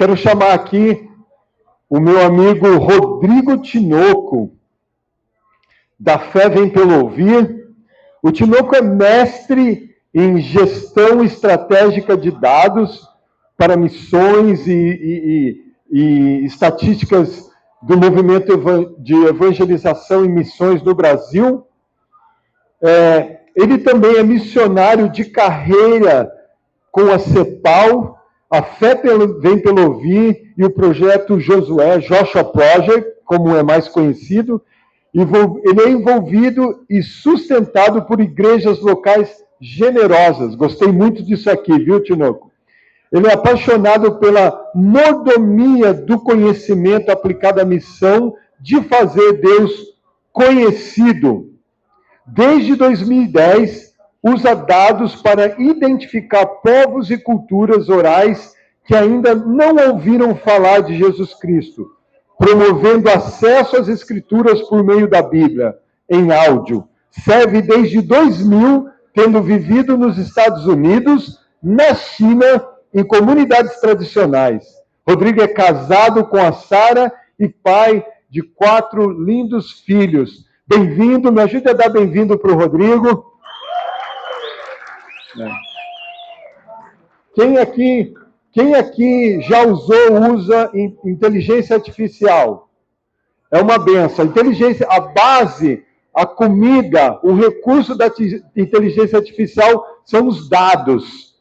Quero chamar aqui o meu amigo Rodrigo Tinoco, da Fé Vem Pelo Ouvir. O Tinoco é mestre em gestão estratégica de dados para missões e estatísticas do movimento de evangelização e missões no Brasil. Ele também é missionário de carreira com a CEPAL, a Fé Vem Pelo Ouvir e o projeto Josué, Joshua Project, como é mais conhecido. Ele é envolvido e sustentado por igrejas locais generosas. Gostei muito disso aqui, viu, Tinoco? Ele é apaixonado pela mordomia do conhecimento aplicado à missão de fazer Deus conhecido. Desde 2010, usa dados para identificar povos e culturas orais que ainda não ouviram falar de Jesus Cristo, promovendo acesso às Escrituras por meio da Bíblia, em áudio. Serve desde 2000, tendo vivido nos Estados Unidos, na China, em comunidades tradicionais. Rodrigo é casado com a Sara e pai de 4 lindos filhos. Bem-vindo, me ajude a dar bem-vindo para o Rodrigo. Quem aqui já usa inteligência artificial? É uma benção. A inteligência, a base, a comida, o recurso da inteligência artificial são os dados.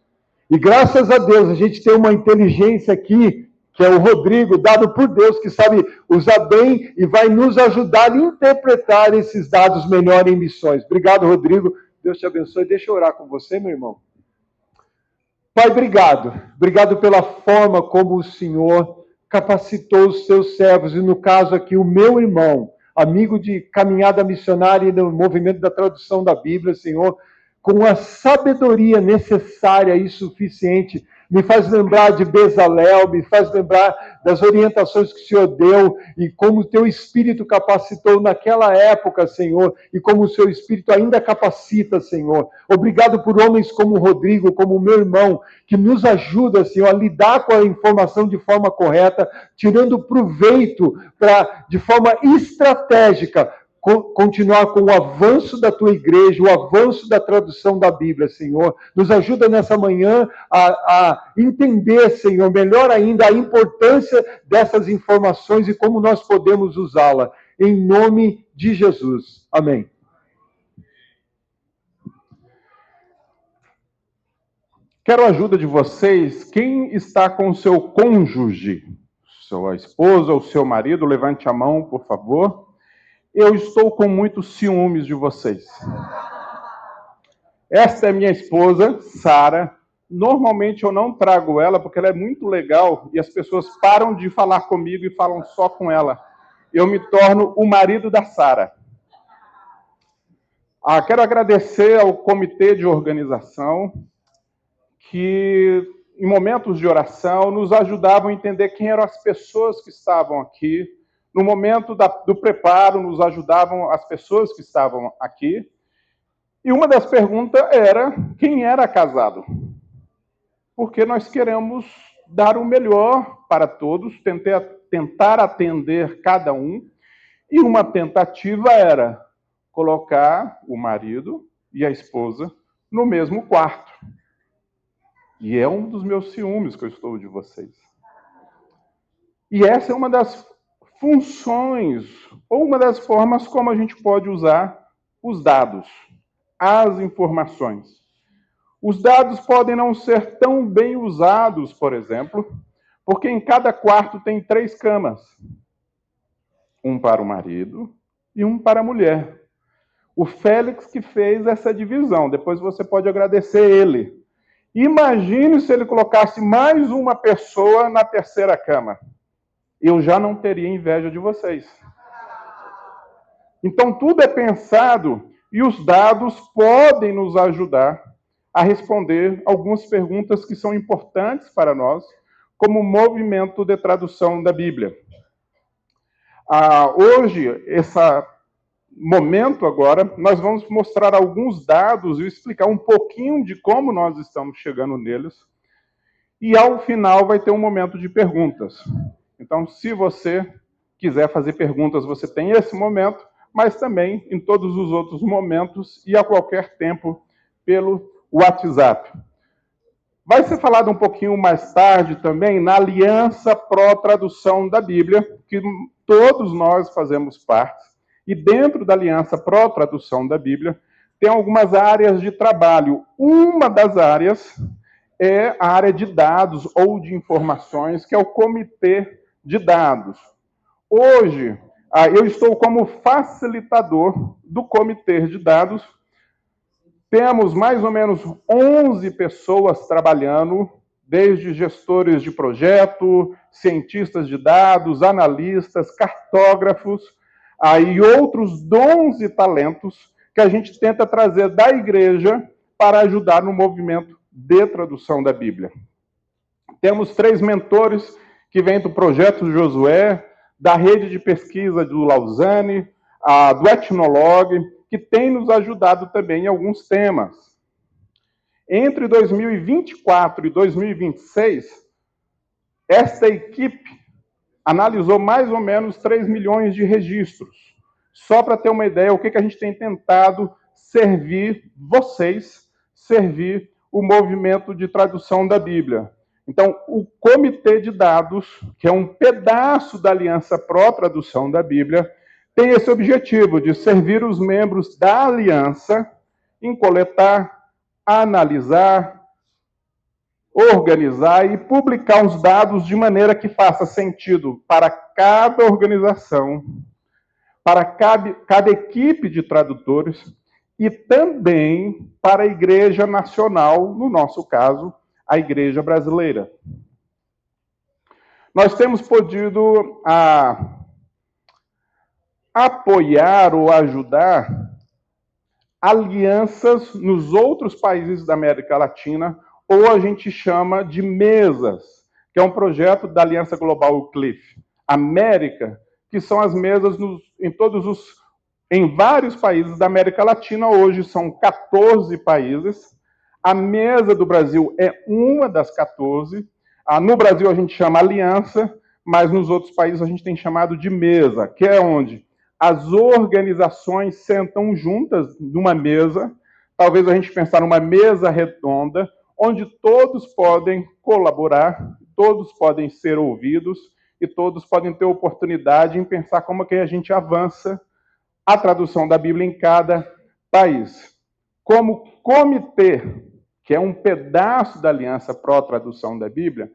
E graças a Deus, a gente tem uma inteligência aqui, que é o Rodrigo, dado por Deus, que sabe usar bem e vai nos ajudar a interpretar esses dados melhor em missões. Obrigado, Rodrigo. Deus te abençoe. Deixa eu orar com você, meu irmão. Pai, obrigado. Obrigado pela forma como o Senhor capacitou os seus servos, e no caso aqui, o meu irmão, amigo de caminhada missionária e no movimento da tradução da Bíblia, Senhor, com a sabedoria necessária e suficiente. Me faz lembrar de Bezalel, me faz lembrar das orientações que o Senhor deu e como o teu Espírito capacitou naquela época, Senhor, e como o seu Espírito ainda capacita, Senhor. Obrigado por homens como o Rodrigo, como o meu irmão, que nos ajuda, Senhor, a lidar com a informação de forma correta, tirando proveito de forma estratégica, continuar com o avanço da tua igreja, o avanço da tradução da Bíblia, Senhor. Nos ajuda nessa manhã a entender, Senhor, melhor ainda a importância dessas informações e como nós podemos usá-la. Em nome de Jesus. Amém. Quero a ajuda de vocês. Quem está com o seu cônjuge, sua esposa ou seu marido, levante a mão, por favor. Eu estou com muitos ciúmes de vocês. Esta é minha esposa, Sara. Normalmente eu não trago ela porque ela é muito legal e as pessoas param de falar comigo e falam só com ela. Eu me torno o marido da Sara. Quero agradecer ao comitê de organização que, em momentos de oração, nos ajudavam a entender quem eram as pessoas que estavam aqui. No momento do preparo, nos ajudavam as pessoas que estavam aqui. E uma das perguntas era quem era casado. Porque nós queremos dar o melhor para todos, tentar atender cada um. E uma tentativa era colocar o marido e a esposa no mesmo quarto. E é um dos meus ciúmes que eu estou de vocês. E essa é uma das funções, ou uma das formas como a gente pode usar os dados, as informações. Os dados podem não ser tão bem usados, por exemplo, porque em cada quarto tem 3 camas. Um para o marido e um para a mulher. O Félix que fez essa divisão, depois você pode agradecer ele. Imagine se ele colocasse mais uma pessoa na 3ª cama. Eu já não teria inveja de vocês. Então, tudo é pensado e os dados podem nos ajudar a responder algumas perguntas que são importantes para nós, como o movimento de tradução da Bíblia. Hoje, esse momento agora, nós vamos mostrar alguns dados e explicar um pouquinho de como nós estamos chegando neles. E ao final vai ter um momento de perguntas. Então, se você quiser fazer perguntas, você tem esse momento, mas também em todos os outros momentos e a qualquer tempo pelo WhatsApp. Vai ser falado um pouquinho mais tarde também na Aliança Pró-Tradução da Bíblia, que todos nós fazemos parte. E dentro da Aliança Pró-Tradução da Bíblia, tem algumas áreas de trabalho. Uma das áreas é a área de dados ou de informações, que é o Comitê de Dados. Hoje, eu estou como facilitador do Comitê de Dados. Temos mais ou menos 11 pessoas trabalhando, desde gestores de projeto, cientistas de dados, analistas, cartógrafos, e outros 11 talentos que a gente tenta trazer da igreja para ajudar no movimento de tradução da Bíblia. Temos 3 mentores que vêm do projeto Josué, da rede de pesquisa do Lausanne, do Etnologue, que tem nos ajudado também em alguns temas. Entre 2024 e 2026, esta equipe analisou mais ou menos 3 milhões de registros. Só para ter uma ideia, o que a gente tem tentado servir vocês, servir o movimento de tradução da Bíblia. Então, o Comitê de Dados, que é um pedaço da Aliança Pró-Tradução da Bíblia, tem esse objetivo de servir os membros da Aliança em coletar, analisar, organizar e publicar os dados de maneira que faça sentido para cada organização, para cada equipe de tradutores e também para a Igreja Nacional, no nosso caso, a Igreja Brasileira. Nós temos podido apoiar ou ajudar alianças nos outros países da América Latina, ou a gente chama de mesas, que é um projeto da Aliança Global Cliff América, que são as mesas em vários países da América Latina. Hoje são 14 países. A mesa do Brasil é uma das 14. No Brasil a gente chama aliança, mas nos outros países a gente tem chamado de mesa, que é onde as organizações sentam juntas numa mesa, talvez a gente pensar numa mesa redonda, onde todos podem colaborar, todos podem ser ouvidos e todos podem ter oportunidade em pensar como é que a gente avança a tradução da Bíblia em cada país. Como comitê, que é um pedaço da Aliança Pró-Tradução da Bíblia,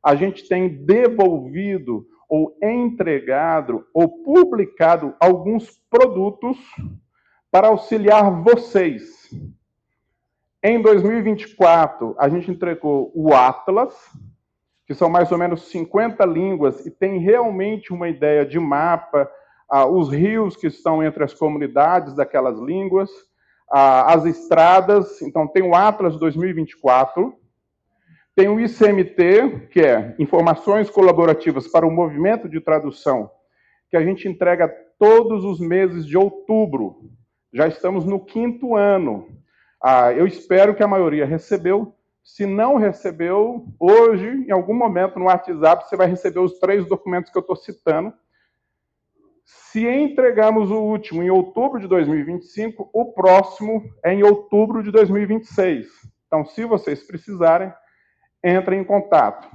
a gente tem devolvido ou entregado ou publicado alguns produtos para auxiliar vocês. Em 2024, a gente entregou o Atlas, que são mais ou menos 50 línguas, e tem realmente uma ideia de mapa, os rios que estão entre as comunidades daquelas línguas, as estradas. Então, tem o Atlas 2024, tem o ICMT, que é Informações Colaborativas para o Movimento de Tradução, que a gente entrega todos os meses de outubro. Já estamos no 5º ano. Eu espero que a maioria recebeu. Se não recebeu, hoje, em algum momento no WhatsApp, você vai receber os 3 documentos que eu estou citando. Se entregamos o último em outubro de 2025, o próximo é em outubro de 2026. Então, se vocês precisarem, entrem em contato.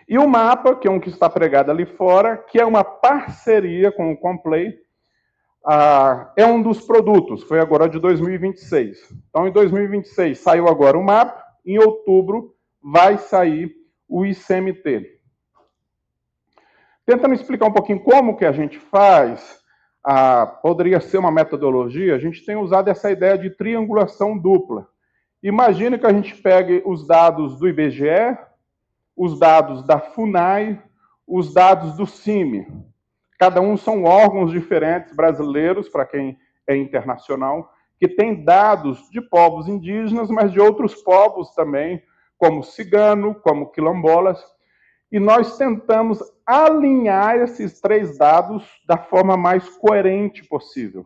E o mapa, que é um que está pregado ali fora, que é uma parceria com o Complay, é um dos produtos, foi agora de 2026. Então, em 2026 saiu agora o mapa, em outubro vai sair o ICMT. Tentando explicar um pouquinho como que a gente faz, poderia ser uma metodologia, a gente tem usado essa ideia de triangulação dupla. Imagine que a gente pegue os dados do IBGE, os dados da FUNAI, os dados do CIMI. Cada um são órgãos diferentes brasileiros, para quem é internacional, que tem dados de povos indígenas, mas de outros povos também, como cigano, como quilombolas. E nós tentamos alinhar esses 3 dados da forma mais coerente possível.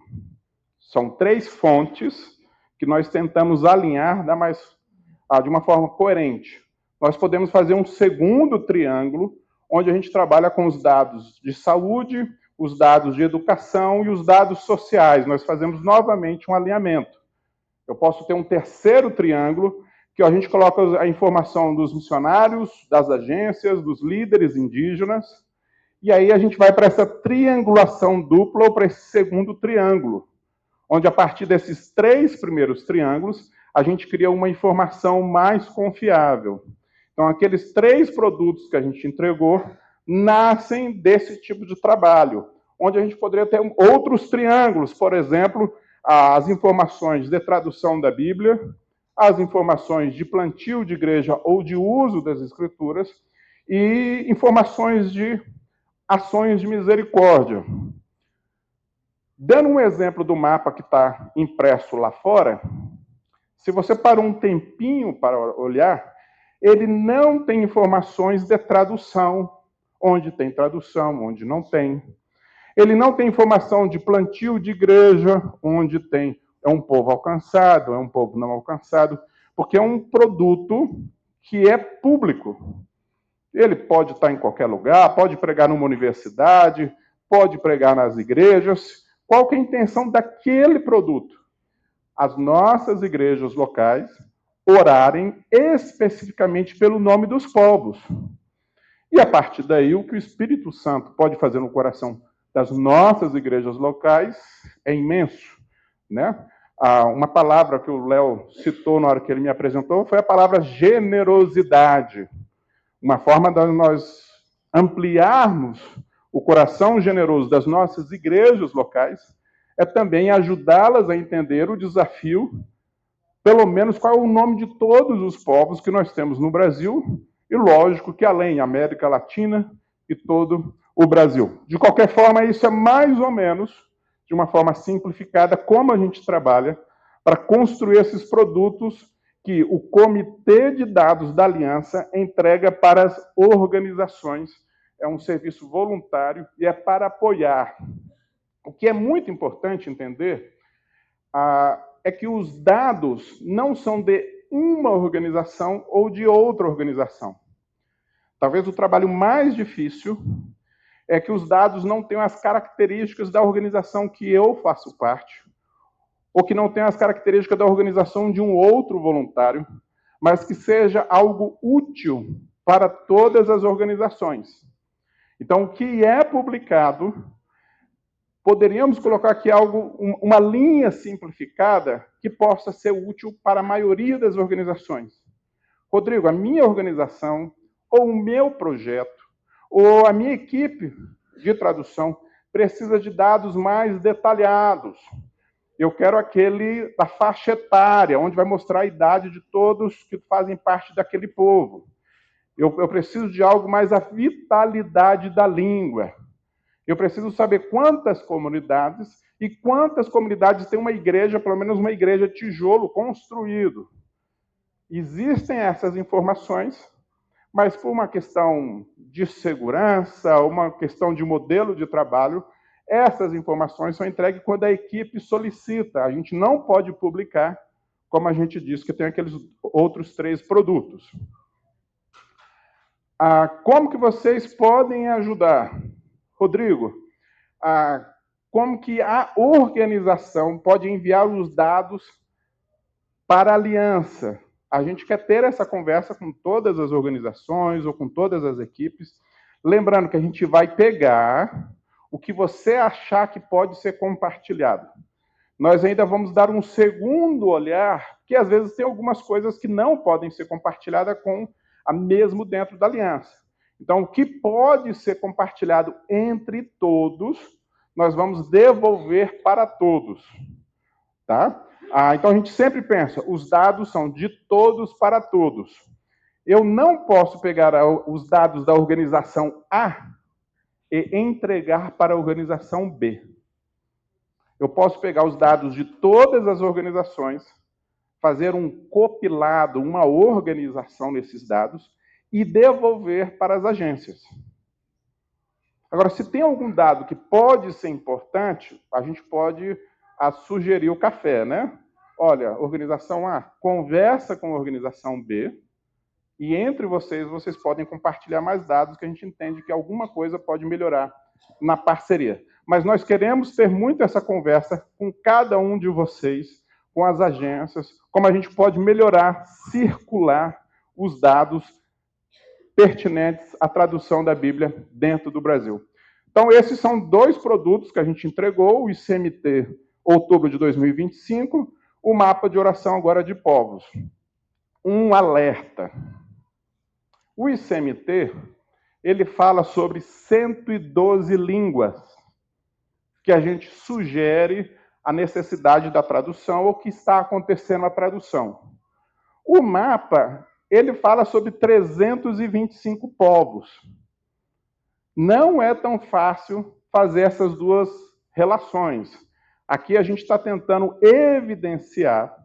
São 3 fontes que nós tentamos alinhar de uma forma coerente. nós podemos fazer um segundo triângulo, onde a gente trabalha com os dados de saúde, os dados de educação e os dados sociais. Nós fazemos novamente um alinhamento. Eu posso ter um terceiro triângulo, que a gente coloca a informação dos missionários, das agências, dos líderes indígenas, e aí a gente vai para essa triangulação dupla ou para esse segundo triângulo, onde a partir desses 3 primeiros triângulos, a gente cria uma informação mais confiável. Então, aqueles 3 produtos que a gente entregou nascem desse tipo de trabalho, onde a gente poderia ter outros triângulos, por exemplo, as informações de tradução da Bíblia, as informações de plantio de igreja ou de uso das Escrituras e informações de ações de misericórdia. Dando um exemplo do mapa que está impresso lá fora, se você parou um tempinho para olhar, ele não tem informações de tradução, onde tem tradução, onde não tem. Ele não tem informação de plantio de igreja, onde tem. É um povo alcançado, é um povo não alcançado, porque é um produto que é público. Ele pode estar em qualquer lugar, pode pregar numa universidade, pode pregar nas igrejas. Qual que é a intenção daquele produto? As nossas igrejas locais orarem especificamente pelo nome dos povos. E a partir daí, o que o Espírito Santo pode fazer no coração das nossas igrejas locais é imenso, né? Uma palavra que o Léo citou na hora que ele me apresentou foi a palavra generosidade. Uma forma de nós ampliarmos o coração generoso das nossas igrejas locais é também ajudá-las a entender o desafio, pelo menos qual é o nome de todos os povos que nós temos no Brasil, e lógico que além, América Latina e todo o Brasil. De qualquer forma, isso é mais ou menos, de uma forma simplificada, como a gente trabalha para construir esses produtos que o Comitê de Dados da Aliança entrega para as organizações. É um serviço voluntário e é para apoiar. O que é muito importante entender é que os dados não são de uma organização ou de outra organização. Talvez o trabalho mais difícil é que os dados não tenham as características da organização que eu faço parte, ou que não tenham as características da organização de um outro voluntário, mas que seja algo útil para todas as organizações. Então, o que é publicado, poderíamos colocar aqui uma linha simplificada que possa ser útil para a maioria das organizações. Rodrigo, a minha organização, ou o meu projeto, ou a minha equipe de tradução precisa de dados mais detalhados. Eu quero aquele da faixa etária, onde vai mostrar a idade de todos que fazem parte daquele povo. Eu preciso de algo mais a vitalidade da língua. Eu preciso saber quantas comunidades e quantas comunidades tem uma igreja, pelo menos uma igreja tijolo construído. Existem essas informações, mas por uma questão de segurança, uma questão de modelo de trabalho, essas informações são entregues quando a equipe solicita. A gente não pode publicar, como a gente disse, que tem aqueles outros 3 produtos. Como que vocês podem ajudar? Rodrigo, como que a organização pode enviar os dados para a aliança? A gente quer ter essa conversa com todas as organizações ou com todas as equipes, lembrando que a gente vai pegar o que você achar que pode ser compartilhado. Nós ainda vamos dar um segundo olhar, que às vezes tem algumas coisas que não podem ser compartilhadas mesmo dentro da aliança. Então, o que pode ser compartilhado entre todos, nós vamos devolver para todos. Tá? Então, a gente sempre pensa, os dados são de todos para todos. Eu não posso pegar os dados da organização A e entregar para a organização B. Eu posso pegar os dados de todas as organizações, fazer um compilado, uma organização desses dados e devolver para as agências. Agora, se tem algum dado que pode ser importante, a gente pode sugerir o café, né? Olha, organização A conversa com a organização B E entre vocês podem compartilhar mais dados, que a gente entende que alguma coisa pode melhorar na parceria. Mas nós queremos ter muito essa conversa com cada um de vocês, com as agências, como a gente pode melhorar, circular os dados pertinentes à tradução da Bíblia dentro do Brasil. Então, esses são 2 produtos que a gente entregou, o ICMT, outubro de 2025, o mapa de oração agora de povos. Um alerta. O ICMT, ele fala sobre 112 línguas que a gente sugere a necessidade da tradução ou que está acontecendo a tradução. O mapa, ele fala sobre 325 povos. Não é tão fácil fazer essas duas relações. Aqui a gente está tentando evidenciar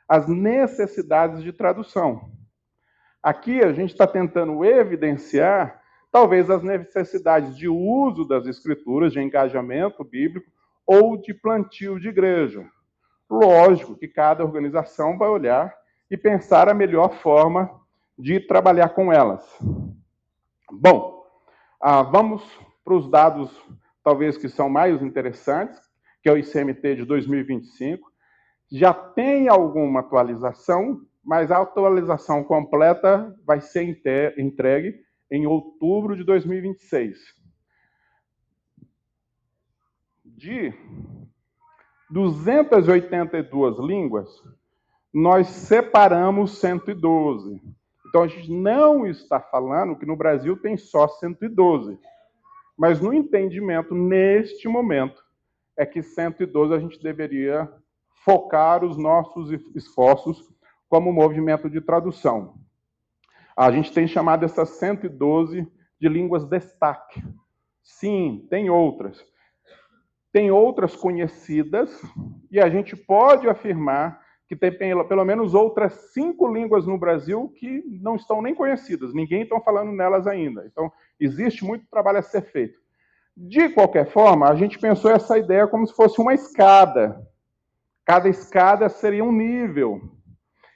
as necessidades de tradução. Aqui a gente está tentando evidenciar, talvez, as necessidades de uso das escrituras, de engajamento bíblico ou de plantio de igreja. Lógico que cada organização vai olhar e pensar a melhor forma de trabalhar com elas. Bom, vamos para os dados, talvez, que são mais interessantes, que é o ICMT de 2025. Já tem alguma atualização, mas a atualização completa vai ser entregue em outubro de 2026. De 282 línguas, nós separamos 112. Então, a gente não está falando que no Brasil tem só 112. Mas no entendimento, neste momento, é que 112 a gente deveria focar os nossos esforços como movimento de tradução. A gente tem chamado essas 112 de línguas destaque. Sim, tem outras. Tem outras conhecidas, e a gente pode afirmar que tem pelo menos outras 5 línguas no Brasil que não estão nem conhecidas. Ninguém está falando nelas ainda. Então, existe muito trabalho a ser feito. De qualquer forma, a gente pensou essa ideia como se fosse uma escada. Cada escada seria um nível.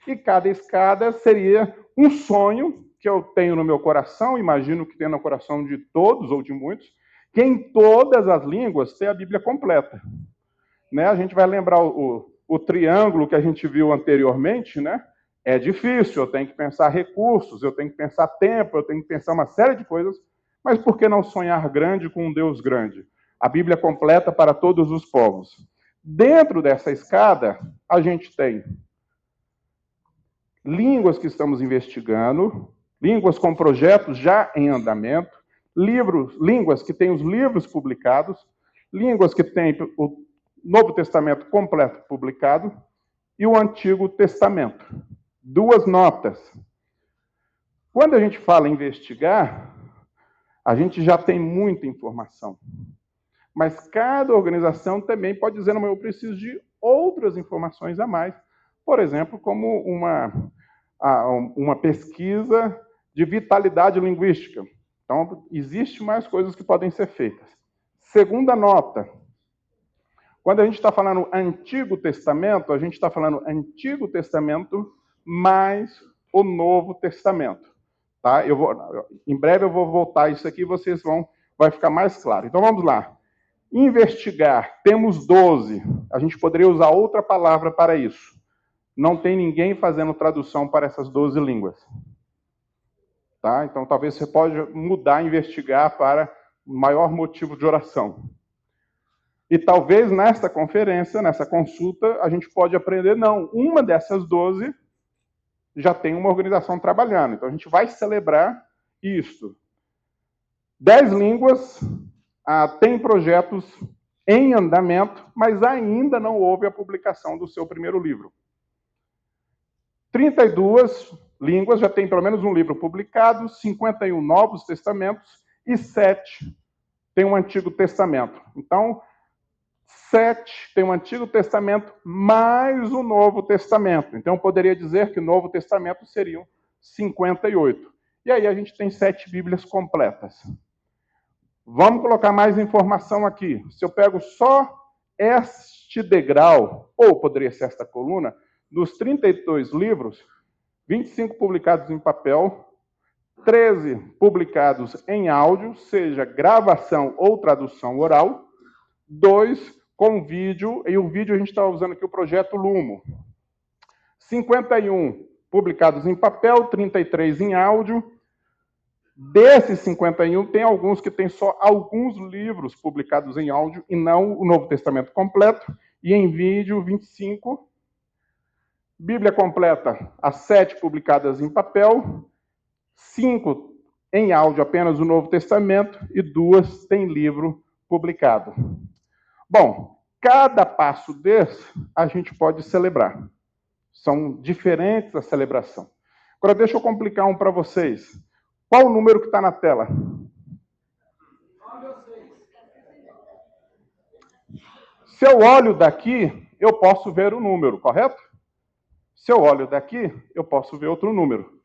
E cada escada seria um sonho que eu tenho no meu coração, imagino que tem no coração de todos ou de muitos, que em todas as línguas tem a Bíblia completa. Né? A gente vai lembrar o triângulo que a gente viu anteriormente, né? É difícil, eu tenho que pensar recursos, eu tenho que pensar tempo, eu tenho que pensar uma série de coisas, mas por que não sonhar grande com um Deus grande? A Bíblia completa para todos os povos. Dentro dessa escada, a gente tem línguas que estamos investigando, línguas com projetos já em andamento, línguas que têm os livros publicados, línguas que têm o Novo Testamento completo publicado e o Antigo Testamento. 2 notas. Quando a gente fala em investigar, a gente já tem muita informação. Mas cada organização também pode dizer, não, eu preciso de outras informações a mais. Por exemplo, como uma pesquisa de vitalidade linguística. Então, existe mais coisas que podem ser feitas. Segunda nota. Quando a gente está falando Antigo Testamento, a gente está falando Antigo Testamento mais o Novo Testamento. Tá? Em breve eu vou voltar isso aqui e vai ficar mais claro. Então, vamos lá. Investigar, temos 12. A gente poderia usar outra palavra para isso. Não tem ninguém fazendo tradução para essas 12 línguas. Tá? Então, talvez você pode mudar investigar para maior motivo de oração. E talvez nesta conferência, nessa consulta, a gente pode aprender, não, uma dessas 12 já tem uma organização trabalhando. Então, a gente vai celebrar isso. 10 línguas, tem projetos em andamento, mas ainda não houve a publicação do seu primeiro livro. 32 línguas, já tem pelo menos um livro publicado, 51 Novos Testamentos e 7 tem um Antigo Testamento. Então, 7 tem o Antigo Testamento mais o Novo Testamento. Então, eu poderia dizer que o Novo Testamento seriam 58. E aí a gente tem 7 Bíblias completas. Vamos colocar mais informação aqui. Se eu pego só este degrau, ou poderia ser esta coluna, dos 32 livros, 25 publicados em papel, 13 publicados em áudio, seja gravação ou tradução oral, 2 com vídeo, e o vídeo a gente está usando aqui o projeto Lumo. 51 publicados em papel, 33 em áudio. Desses 51, tem alguns que têm só alguns livros publicados em áudio e não o Novo Testamento completo. E em vídeo, 25. Bíblia completa, as 7 publicadas em papel, 5 em áudio, apenas o Novo Testamento, e 2 têm livro publicado. Bom, cada passo desse a gente pode celebrar. São diferentes a celebração. Agora, deixa eu complicar um para vocês. Qual o número que está na tela? Se eu olho daqui, eu posso ver o número, correto? Se eu olho daqui, eu posso ver outro número.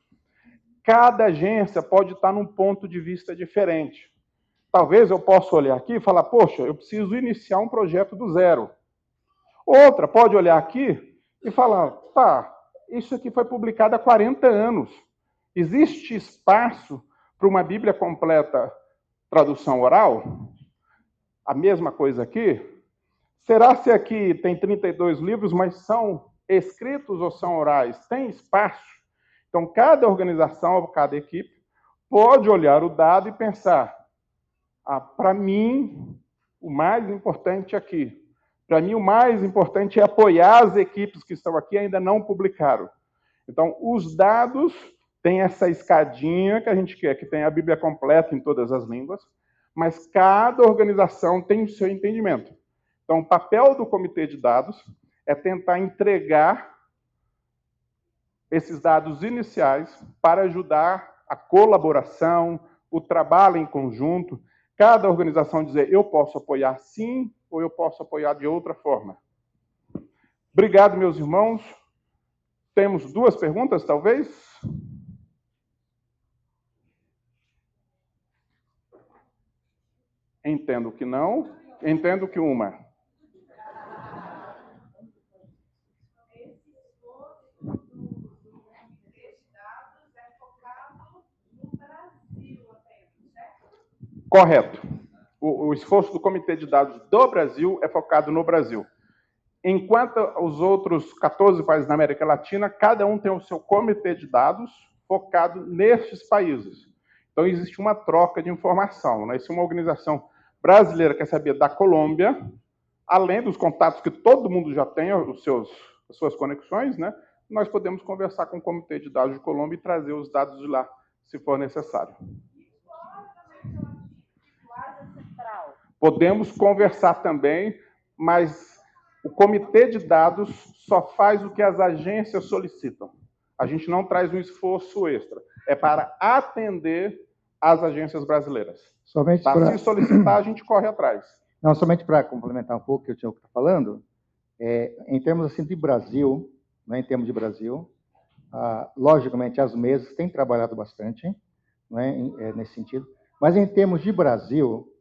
Cada agência pode estar num ponto de vista diferente. Talvez eu possa olhar aqui e falar, poxa, eu preciso iniciar um projeto do zero. Outra pode olhar aqui e falar, tá, isso aqui foi publicado há 40 anos. Existe espaço para uma Bíblia completa tradução oral? A mesma coisa aqui? Será se aqui tem 32 livros, mas são escritos ou são orais? Tem espaço? Então, cada organização, cada equipe, pode olhar o dado e pensar, para mim, o mais importante aqui. Para mim, o mais importante é apoiar as equipes que estão aqui e ainda não publicaram. Então, os dados têm essa escadinha que a gente quer, que tenha a Bíblia completa em todas as línguas, mas cada organização tem o seu entendimento. Então, o papel do comitê de dados é tentar entregar esses dados iniciais para ajudar a colaboração, o trabalho em conjunto, cada organização dizer, eu posso apoiar sim, ou eu posso apoiar de outra forma. Obrigado, meus irmãos. Temos 2 perguntas, talvez? Entendo que não. Entendo que uma. Correto. O esforço do Comitê de Dados do Brasil é focado no Brasil. Enquanto os outros 14 países da América Latina, cada um tem o seu comitê de dados focado nestes países. Então, existe uma troca de informação, né? Se uma organização brasileira quer saber da Colômbia, além dos contatos que todo mundo já tem, as suas conexões, né? Nós podemos conversar com o Comitê de Dados de Colômbia e trazer os dados de lá, se for necessário. Podemos conversar também, mas o comitê de dados só faz o que as agências solicitam. A gente não traz um esforço extra. É para atender as agências brasileiras. Somente tá? Se solicitar, a gente corre atrás. Não, somente para complementar um pouco o que o Tiago está falando, em termos assim, de Brasil, né, em termos de Brasil, logicamente as mesas têm trabalhado bastante, né, nesse sentido, mas em termos de Brasil,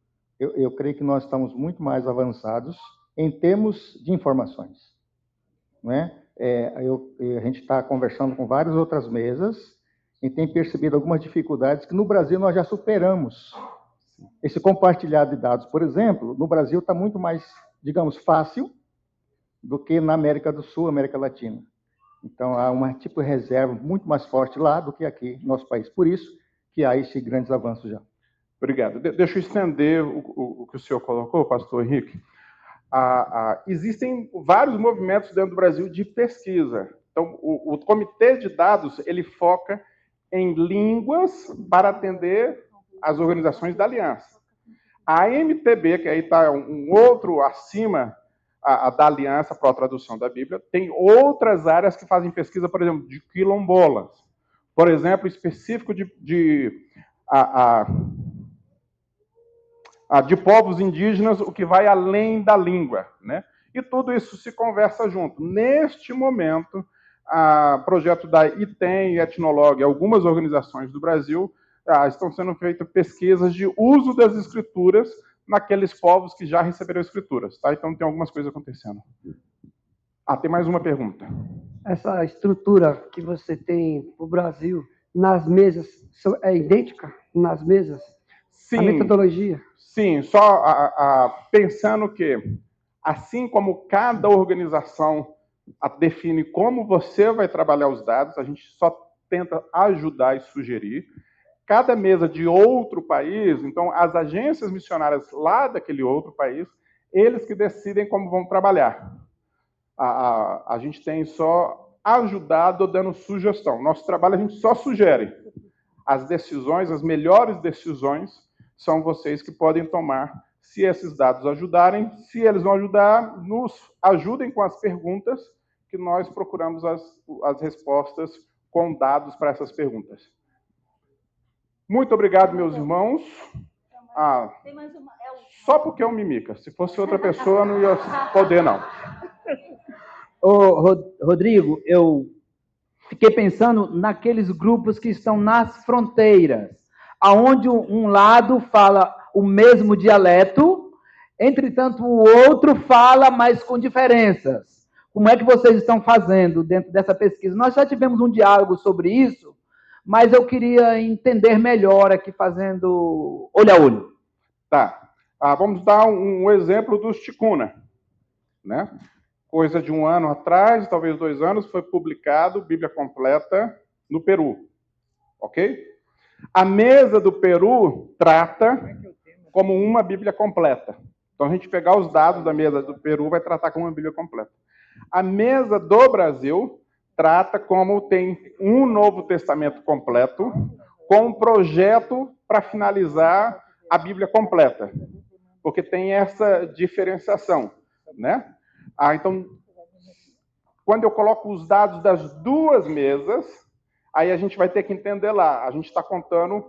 eu creio que nós estamos muito mais avançados em termos de informações. Né? A gente está conversando com várias outras mesas e tem percebido algumas dificuldades que no Brasil nós já superamos. Esse compartilhar de dados, por exemplo, no Brasil está muito mais, digamos, fácil do que na América do Sul, América Latina. Então, há uma tipo de reserva muito mais forte lá do que aqui no nosso país. Por isso que há esses grandes avanços já. Obrigado. Deixa eu estender o que o senhor colocou, pastor Henrique. Existem vários movimentos dentro do Brasil de pesquisa. Então, o comitê de dados, ele foca em línguas para atender as organizações da aliança. A MTB, que aí está um outro acima da aliança para a tradução da Bíblia, tem outras áreas que fazem pesquisa, por exemplo, de quilombolas. Por exemplo, específico de povos indígenas, o que vai além da língua, né? E tudo isso se conversa junto. Neste momento, o projeto da ITEM e Etnolog, algumas organizações do Brasil, estão sendo feitas pesquisas de uso das escrituras naqueles povos que já receberam escrituras. Tá? Então, tem algumas coisas acontecendo. Tem mais uma pergunta. Essa estrutura que você tem para o Brasil, nas mesas, é idêntica nas mesas? Sim. A metodologia? Sim, só pensando que, assim como cada organização define como você vai trabalhar os dados, a gente só tenta ajudar e sugerir. Cada mesa de outro país, então as agências missionárias lá daquele outro país, eles que decidem como vão trabalhar. A gente tem só ajudado dando sugestão. Nosso trabalho a gente só sugere. As decisões, as melhores decisões, são vocês que podem tomar. Se esses dados ajudarem, se eles não ajudar, nos ajudem com as perguntas, que nós procuramos as respostas com dados para essas perguntas. Muito obrigado, meus irmãos. Só porque é um mimica. Se fosse outra pessoa, não ia poder, não. Ô, Rodrigo, eu fiquei pensando naqueles grupos que estão nas fronteiras, aonde um lado fala o mesmo dialeto, entretanto o outro fala, mas com diferenças. Como é que vocês estão fazendo dentro dessa pesquisa? Nós já tivemos um diálogo sobre isso, mas eu queria entender melhor aqui, fazendo olho a olho. Tá. Vamos dar um exemplo dos Ticuna, né? Coisa de 1 ano atrás, talvez 2 anos, foi publicado Bíblia Completa no Peru. Ok? A mesa do Peru trata como uma Bíblia completa. Então, a gente pegar os dados da mesa do Peru vai tratar como uma Bíblia completa. A mesa do Brasil trata como tem um Novo Testamento completo, com um projeto para finalizar a Bíblia completa. Porque tem essa diferenciação, né? Então, quando eu coloco os dados das duas mesas, aí a gente vai ter que entender lá. A gente está contando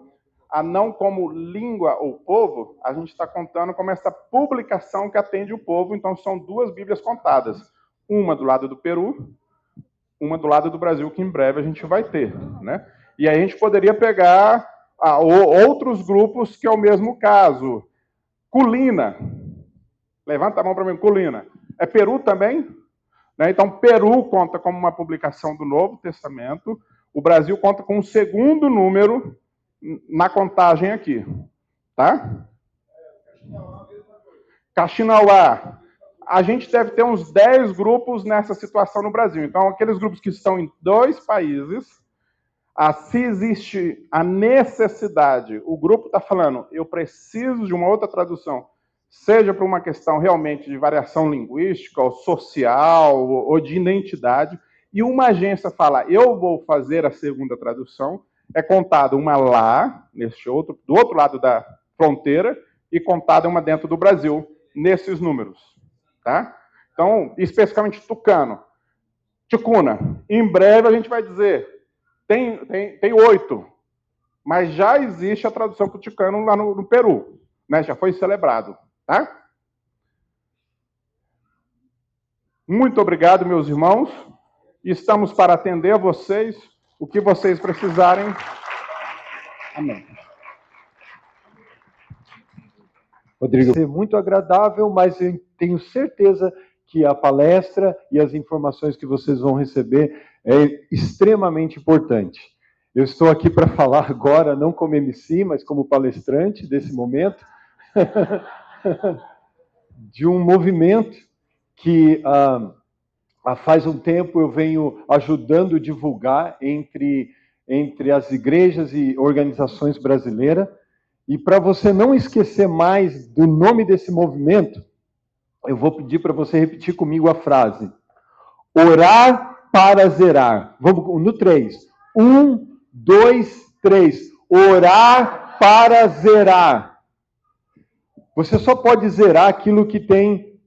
não como língua ou povo, a gente está contando como essa publicação que atende o povo. Então, são 2 Bíblias contadas. Uma do lado do Peru, uma do lado do Brasil, que em breve a gente vai ter, né? E aí a gente poderia pegar outros grupos que é o mesmo caso. Culina. Levanta a mão para mim, Culina. É Peru também? Né? Então, Peru conta como uma publicação do Novo Testamento. O Brasil conta com um segundo número na contagem aqui. Tá? Caxinauá. A gente deve ter uns 10 grupos nessa situação no Brasil. Então, aqueles grupos que estão em 2 países, se existe a necessidade, o grupo está falando, eu preciso de uma outra tradução, seja por uma questão realmente de variação linguística, ou social, ou de identidade, e uma agência fala, eu vou fazer a segunda tradução, é contada uma lá, do outro lado da fronteira, e contada uma dentro do Brasil, nesses números. Tá? Então, especificamente tucano. Ticuna, em breve a gente vai dizer, tem 8, mas já existe a tradução para o ticano lá no Peru, né? Já foi celebrado. Tá? Muito obrigado, meus irmãos. Estamos para atender a vocês, o que vocês precisarem. Amém. Rodrigo, vai ser muito agradável, mas eu tenho certeza que a palestra e as informações que vocês vão receber é extremamente importante. Eu estou aqui para falar agora, não como MC, mas como palestrante desse momento, de um movimento que faz um tempo eu venho ajudando a divulgar entre as igrejas e organizações brasileiras. E para você não esquecer mais do nome desse movimento, eu vou pedir para você repetir comigo a frase. Orar para zerar. Vamos no 3. 1, 2, 3. Orar para zerar. Você só pode zerar aquilo que tem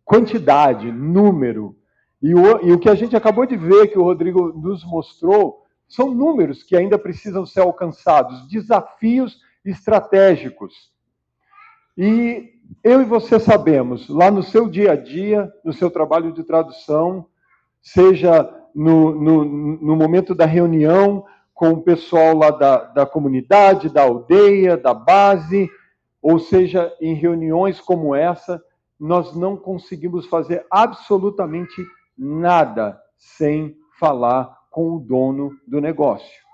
quantidade, número. E o que a gente acabou de ver, que o Rodrigo nos mostrou, são números que ainda precisam ser alcançados, desafios estratégicos. E eu e você sabemos, lá no seu dia a dia, no seu trabalho de tradução, seja no momento da reunião com o pessoal lá da comunidade, da aldeia, da base, ou seja, em reuniões como essa, nós não conseguimos fazer absolutamente nada sem falar com o dono do negócio.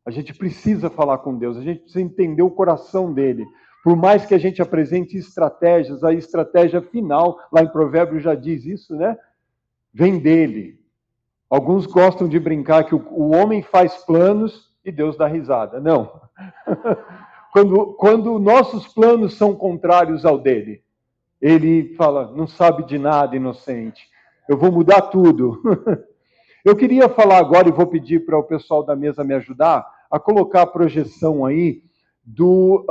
A gente precisa falar com Deus, a gente precisa entender o coração dele. Por mais que a gente apresente estratégias, a estratégia final, lá em Provérbios já diz isso, né? Vem dele. Alguns gostam de brincar que o homem faz planos e Deus dá risada. Não. Quando nossos planos são contrários ao dele, ele fala, não sabe de nada, inocente. Eu vou mudar tudo. Eu queria falar agora, e vou pedir para o pessoal da mesa me ajudar, a colocar a projeção aí do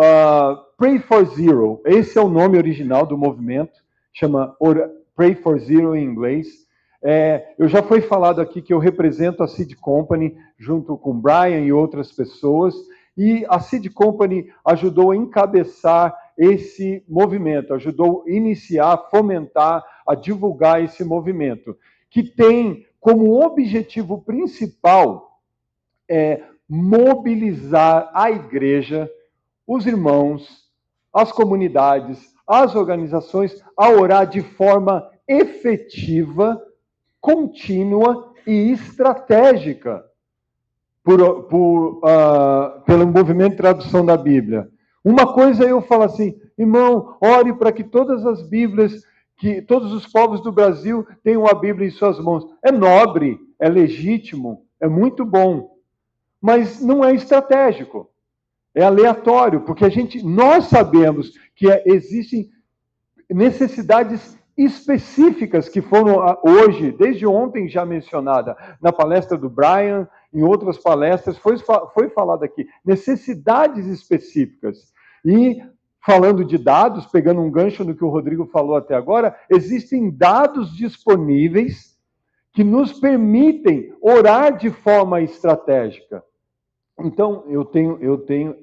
Pray for Zero. Esse é o nome original do movimento, chama Pray for Zero em inglês. Eu já foi falado aqui que eu represento a Seed Company, junto com o Brian e outras pessoas, e a Seed Company ajudou a encabeçar esse movimento, ajudou a iniciar, a fomentar, a divulgar esse movimento, que tem como objetivo principal mobilizar a igreja, os irmãos, as comunidades, as organizações a orar de forma efetiva, contínua e estratégica pelo movimento de tradução da Bíblia. Uma coisa eu falo assim, irmão, ore para que todas as Bíblias, que todos os povos do Brasil tenham a Bíblia em suas mãos. É nobre, é legítimo, é muito bom, mas não é estratégico, é aleatório, porque nós sabemos que existem necessidades específicas que foram hoje, desde ontem já mencionada, na palestra do Brian, em outras palestras, foi falado aqui, necessidades específicas. E falando de dados, pegando um gancho no que o Rodrigo falou até agora, existem dados disponíveis que nos permitem orar de forma estratégica. Então, eu tenho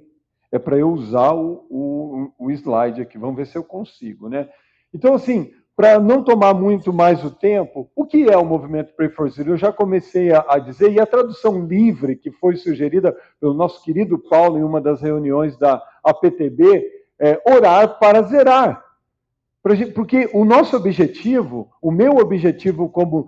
é para eu usar o slide aqui, vamos ver se eu consigo, né? Então, assim, para não tomar muito mais o tempo, o que é o movimento Pray for Zero? Eu já comecei a dizer, e a tradução livre que foi sugerida pelo nosso querido Paulo em uma das reuniões da APTB, é orar para zerar. Porque o nosso objetivo, o meu objetivo como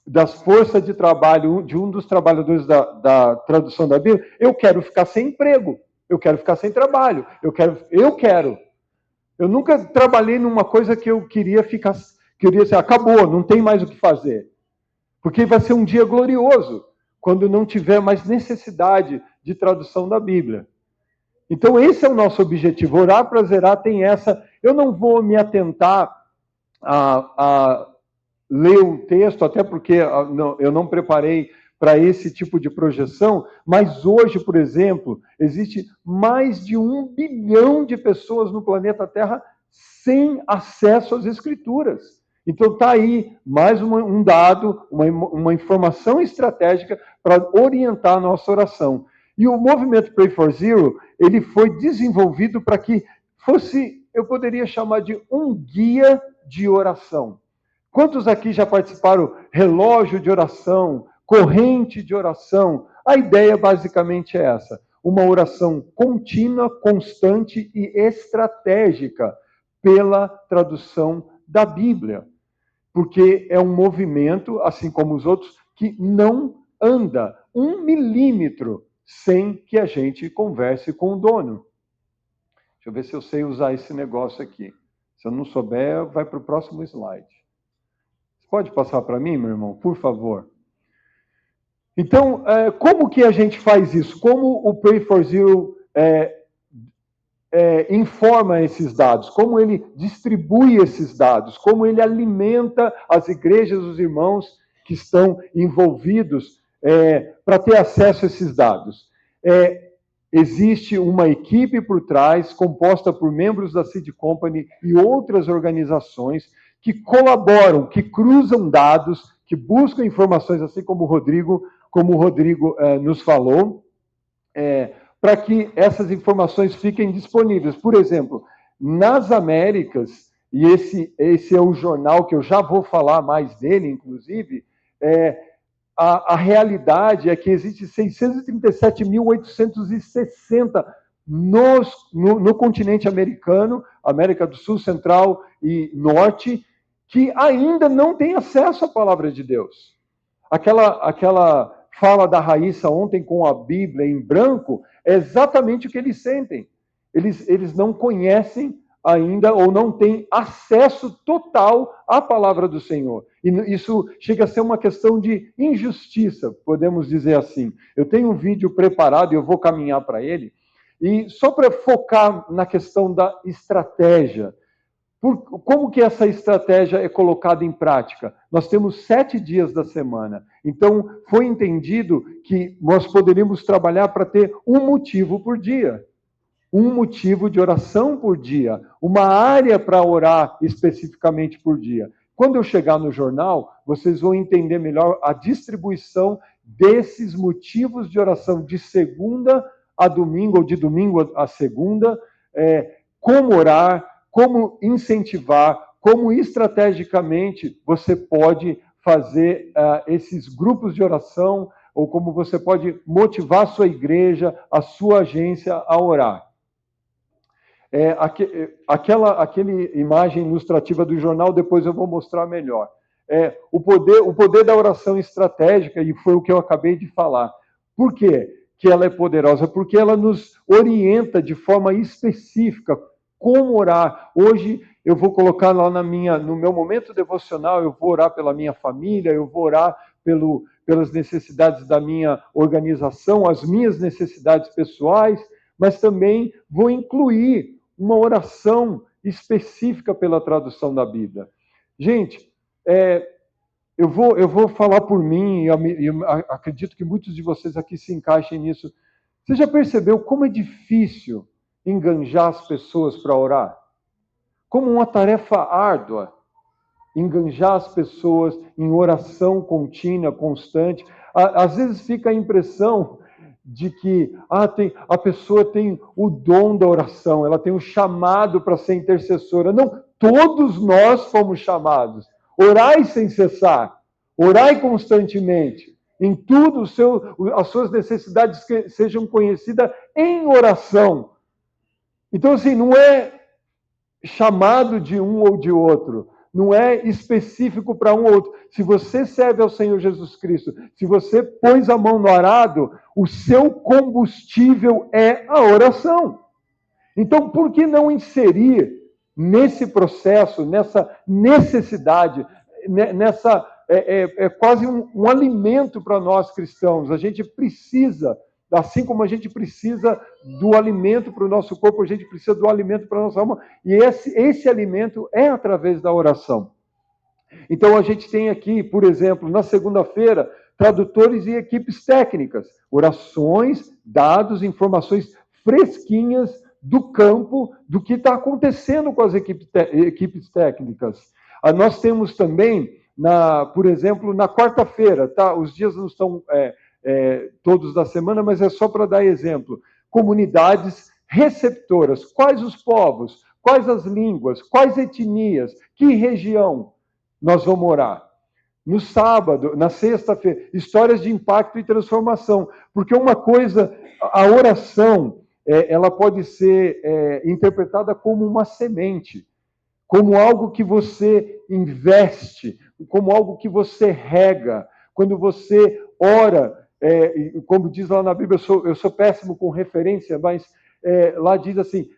das forças de trabalho, de um dos trabalhadores da tradução da Bíblia, eu quero ficar sem emprego, eu quero ficar sem trabalho, eu quero. Eu nunca trabalhei numa coisa que eu queria assim, acabou, não tem mais o que fazer. Porque vai ser um dia glorioso, quando não tiver mais necessidade de tradução da Bíblia. Então, esse é o nosso objetivo. Orar para zerar tem essa. Eu não vou me atentar a ler o texto, até porque eu não preparei para esse tipo de projeção, mas hoje, por exemplo, existe mais de 1 bilhão de pessoas no planeta Terra sem acesso às Escrituras. Então está aí mais um dado, uma informação estratégica para orientar a nossa oração. E o movimento Pray for Zero, ele foi desenvolvido para que fosse, eu poderia chamar de um guia de oração. Quantos aqui já participaram relógio de oração, corrente de oração? A ideia basicamente é essa, uma oração contínua, constante e estratégica pela tradução da Bíblia. Porque é um movimento, assim como os outros, que não anda 1 milímetro sem que a gente converse com o dono. Deixa eu ver se eu sei usar esse negócio aqui. Se eu não souber, vai para o próximo slide. Você pode passar para mim, meu irmão, por favor? Então, como que a gente faz isso? Como o Pray for Zero informa esses dados? Como ele distribui esses dados? Como ele alimenta as igrejas, os irmãos que estão envolvidos para ter acesso a esses dados? Existe uma equipe por trás, composta por membros da Seed Company e outras organizações que colaboram, que cruzam dados, que buscam informações, assim como o Rodrigo nos falou, para que essas informações fiquem disponíveis. Por exemplo, nas Américas, e esse é o jornal que eu já vou falar mais dele, inclusive, a realidade é que existe 637.860 no continente americano, América do Sul, Central e Norte, que ainda não têm acesso à palavra de Deus. Aquela fala da Raíssa ontem com a Bíblia em branco é exatamente o que eles sentem. Eles não conhecem ainda ou não têm acesso total à palavra do Senhor. E isso chega a ser uma questão de injustiça, podemos dizer assim. Eu tenho um vídeo preparado e eu vou caminhar para ele. E só para focar na questão da estratégia, como que essa estratégia é colocada em prática? Nós temos 7 dias da semana. Então, foi entendido que nós poderíamos trabalhar para ter um motivo por dia. Um motivo de oração por dia. Uma área para orar especificamente por dia. Quando eu chegar no jornal, vocês vão entender melhor a distribuição desses motivos de oração de segunda a domingo, ou de domingo a segunda, como orar, como incentivar, como estrategicamente você pode fazer esses grupos de oração, ou como você pode motivar a sua igreja, a sua agência a orar. Aquela imagem ilustrativa do jornal, depois eu vou mostrar melhor. O poder da oração estratégica, e foi o que eu acabei de falar. Por quê que ela é poderosa? Porque ela nos orienta de forma específica como orar. Hoje eu vou colocar lá no meu momento devocional, eu vou orar pela minha família, eu vou orar pelas necessidades da minha organização, as minhas necessidades pessoais, mas também vou incluir uma oração específica pela tradução da Bíblia. Gente, eu vou falar por mim, e eu acredito que muitos de vocês aqui se encaixem nisso. Você já percebeu como é difícil enganjar as pessoas para orar? Como uma tarefa árdua, enganjar as pessoas em oração contínua, constante. Às vezes fica a impressão de que a pessoa tem o dom da oração, ela tem um chamado para ser intercessora. Não, todos nós fomos chamados. Orai sem cessar, orai constantemente. Em tudo, as suas necessidades que sejam conhecidas em oração. Então, assim, não é chamado de um ou de outro, não é específico para um ou outro. Se você serve ao Senhor Jesus Cristo, se você pôs a mão no arado, o seu combustível é a oração. Então, por que não inserir nesse processo, nessa necessidade, quase um alimento para nós cristãos? A gente precisa, assim como a gente precisa do alimento para o nosso corpo, a gente precisa do alimento para a nossa alma, e esse alimento é através da oração. Então, a gente tem aqui, por exemplo, na segunda-feira, tradutores e equipes técnicas, orações, dados, informações fresquinhas do campo, do que está acontecendo com as equipes técnicas. Nós temos também, por exemplo, na quarta-feira, tá? Os dias não estão todos da semana, mas é só para dar exemplo. Comunidades receptoras. Quais os povos? Quais as línguas? Quais etnias? Que região nós vamos orar? No sábado, na sexta-feira, histórias de impacto e transformação. Porque uma coisa, a oração, ela pode ser interpretada como uma semente, como algo que você investe, como algo que você rega. Quando você ora, como diz lá na Bíblia, eu sou péssimo com referência, mas lá diz assim,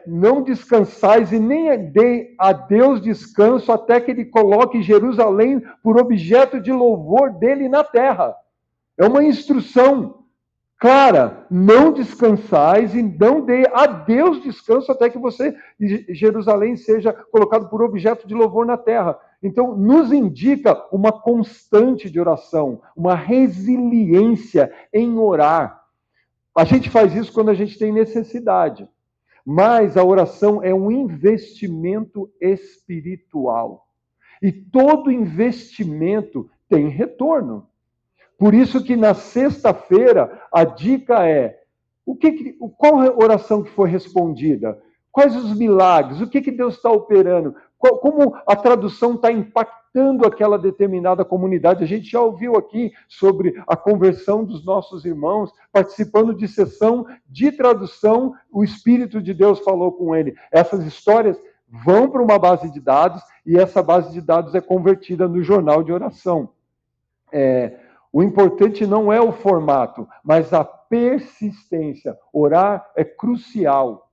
não descansais e nem dê a Deus descanso até que Ele coloque Jerusalém por objeto de louvor dele na terra. É uma instrução clara, não descansais e não dê a Deus descanso até que Jerusalém seja colocado por objeto de louvor na terra. Então, nos indica uma constante de oração, uma resiliência em orar. A gente faz isso quando a gente tem necessidade, mas a oração é um investimento espiritual. E todo investimento tem retorno. Por isso que na sexta-feira a dica é, qual a oração que foi respondida? Quais os milagres? O que Deus está operando? como a tradução está impactando aquela determinada comunidade. A gente já ouviu aqui sobre a conversão dos nossos irmãos, participando de sessão de tradução, o Espírito de Deus falou com ele. Essas histórias vão para uma base de dados e essa base de dados é convertida no jornal de oração. O importante não é o formato, mas a persistência. Orar é crucial.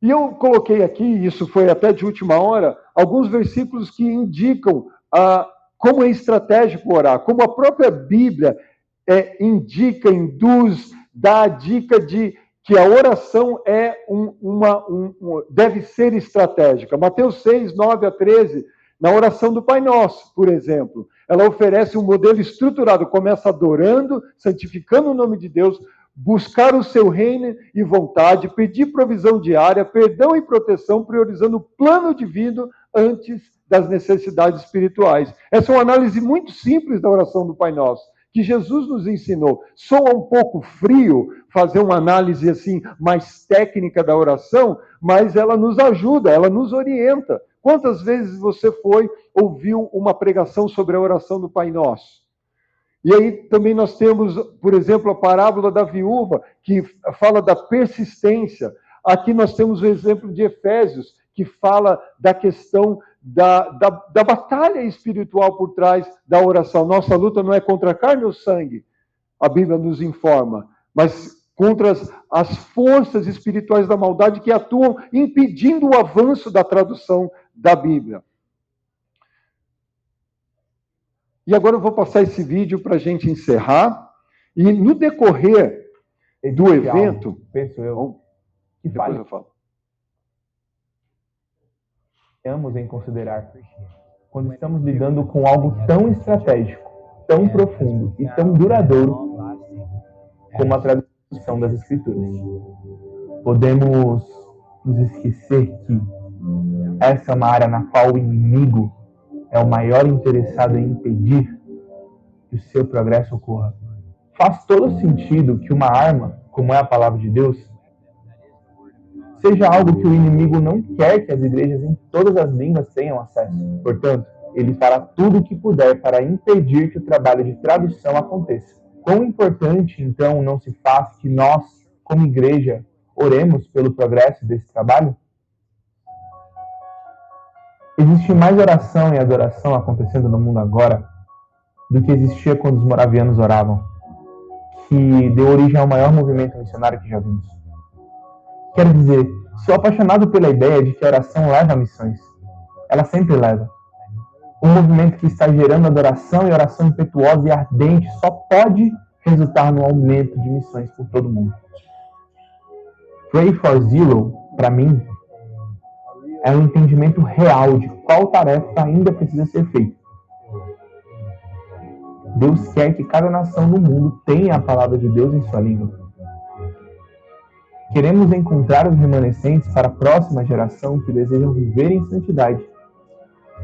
E eu coloquei aqui, isso foi até de última hora, alguns versículos que indicam como é estratégico orar, como a própria Bíblia indica, induz, dá a dica de que a oração deve ser estratégica. Mateus 6, 9 a 13, na oração do Pai Nosso, por exemplo, ela oferece um modelo estruturado, começa adorando, santificando o nome de Deus, buscar o seu reino e vontade, pedir provisão diária, perdão e proteção, priorizando o plano divino antes das necessidades espirituais. Essa é uma análise muito simples da oração do Pai Nosso, que Jesus nos ensinou. Soa um pouco frio fazer uma análise assim mais técnica da oração, mas ela nos ajuda, ela nos orienta. Quantas vezes você ouviu uma pregação sobre a oração do Pai Nosso? E aí também nós temos, por exemplo, a parábola da viúva, que fala da persistência. Aqui nós temos o exemplo de Efésios, que fala da questão da batalha espiritual por trás da oração. Nossa luta não é contra a carne ou sangue, a Bíblia nos informa, mas contra as forças espirituais da maldade que atuam impedindo o avanço da tradução da Bíblia. E agora eu vou passar esse vídeo para a gente encerrar. E no decorrer do evento... Penso eu. Que depois eu falo. Temos em considerar quando estamos lidando com algo tão estratégico, tão profundo e tão duradouro como a tradução das Escrituras. Podemos nos esquecer que essa é uma área na qual o inimigo é o maior interessado em impedir que o seu progresso ocorra. Faz todo sentido que uma arma, como é a palavra de Deus, seja algo que o inimigo não quer que as igrejas em todas as línguas tenham acesso. Portanto, ele fará tudo o que puder para impedir que o trabalho de tradução aconteça. Quão importante, então, não se faz que nós, como igreja, oremos pelo progresso desse trabalho? Existe mais oração e adoração acontecendo no mundo agora do que existia quando os moravianos oravam, que deu origem ao maior movimento missionário que já vimos. Quero dizer, sou apaixonado pela ideia de que a oração leva a missões. Ela sempre leva. Um movimento que está gerando adoração e oração impetuosa e ardente só pode resultar no aumento de missões por todo o mundo. Pray for Zero, para mim, é um entendimento real de qual tarefa ainda precisa ser feita. Deus quer que cada nação no mundo tenha a palavra de Deus em sua língua. Queremos encontrar os remanescentes para a próxima geração que desejam viver em santidade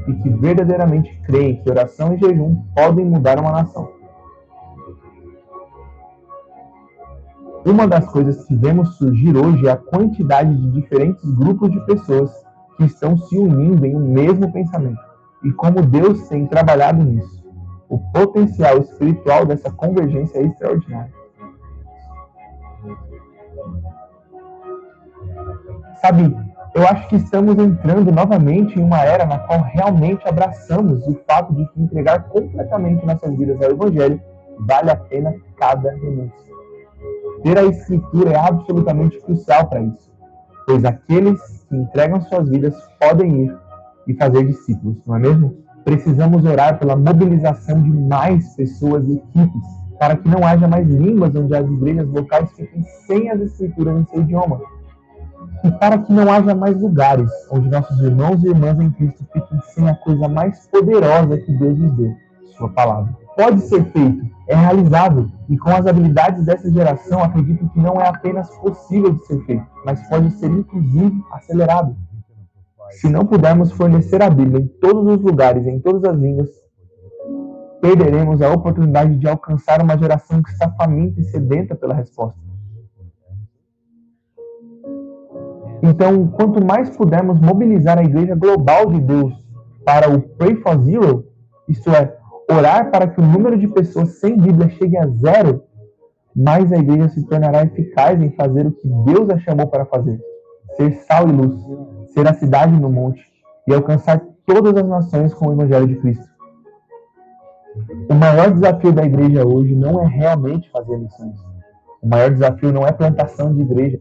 e que verdadeiramente creem que oração e jejum podem mudar uma nação. Uma das coisas que vemos surgir hoje é a quantidade de diferentes grupos de pessoas que estão se unindo em um mesmo pensamento e como Deus tem trabalhado nisso. O potencial espiritual dessa convergência é extraordinário. Sabe, eu acho que estamos entrando novamente em uma era na qual realmente abraçamos o fato de que entregar completamente nossas vidas ao Evangelho vale a pena cada renúncia. Ter a Escritura é absolutamente crucial para isso, pois aqueles que entregam suas vidas podem ir e fazer discípulos, não é mesmo? Precisamos orar pela mobilização de mais pessoas e equipes, para que não haja mais línguas onde as igrejas locais fiquem sem as Escrituras em seu idioma. E para que não haja mais lugares onde nossos irmãos e irmãs em Cristo fiquem sem a coisa mais poderosa que Deus nos deu, sua palavra. Pode ser feito, é realizável, e com as habilidades dessa geração, acredito que não é apenas possível de ser feito, mas pode ser inclusive acelerado. Se não pudermos fornecer a Bíblia em todos os lugares, em todas as línguas, perderemos a oportunidade de alcançar uma geração que está faminta e sedenta pela resposta. Então, quanto mais pudermos mobilizar a igreja global de Deus para o Pray for Zero, isto é, orar para que o número de pessoas sem Bíblia chegue a 0, mais a igreja se tornará eficaz em fazer o que Deus a chamou para fazer: ser sal e luz, ser a cidade no monte e alcançar todas as nações com o Evangelho de Cristo. O maior desafio da igreja hoje não é realmente fazer missões. O maior desafio não é plantação de igreja,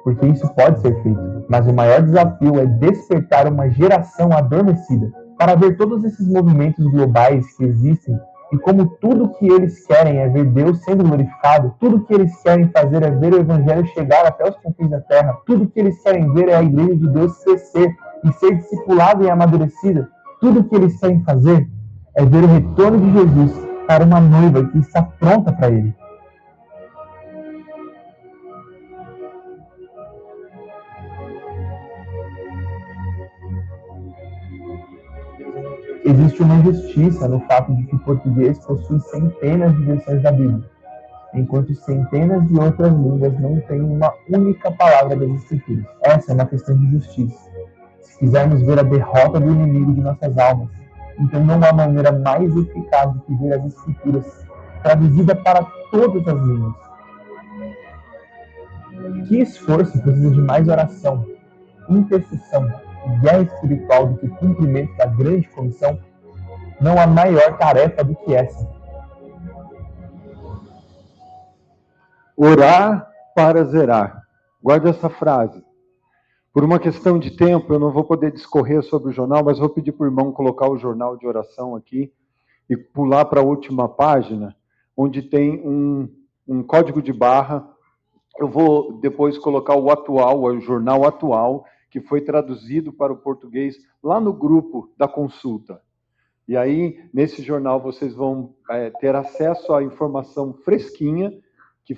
porque isso pode ser feito. Mas o maior desafio é despertar uma geração adormecida para ver todos esses movimentos globais que existem e como tudo que eles querem é ver Deus sendo glorificado, tudo que eles querem fazer é ver o Evangelho chegar até os confins da terra, tudo que eles querem ver é a igreja de Deus crescer e ser discipulada e amadurecida, tudo que eles querem fazer é ver o retorno de Jesus para uma noiva que está pronta para ele. Existe uma injustiça no fato de que o português possui centenas de versões da Bíblia, enquanto centenas de outras línguas não têm uma única palavra das Escrituras. Essa é uma questão de justiça. Se quisermos ver a derrota do inimigo de nossas almas, então não há maneira mais eficaz do que ver as Escrituras traduzida para todas as línguas. Que esforço precisa de mais oração, intercessão e guerra espiritual do que o cumprimento da grande comissão? Não há maior tarefa do que essa. Orar para zerar. Guarde essa frase. Por uma questão de tempo, eu não vou poder discorrer sobre o jornal, mas vou pedir para o irmão colocar o jornal de oração aqui e pular para a última página, onde tem um código de barra. Eu vou depois colocar o atual, o jornal atual, que foi traduzido para o português lá no grupo da consulta. E aí, nesse jornal, vocês vão ter acesso à informação fresquinha, que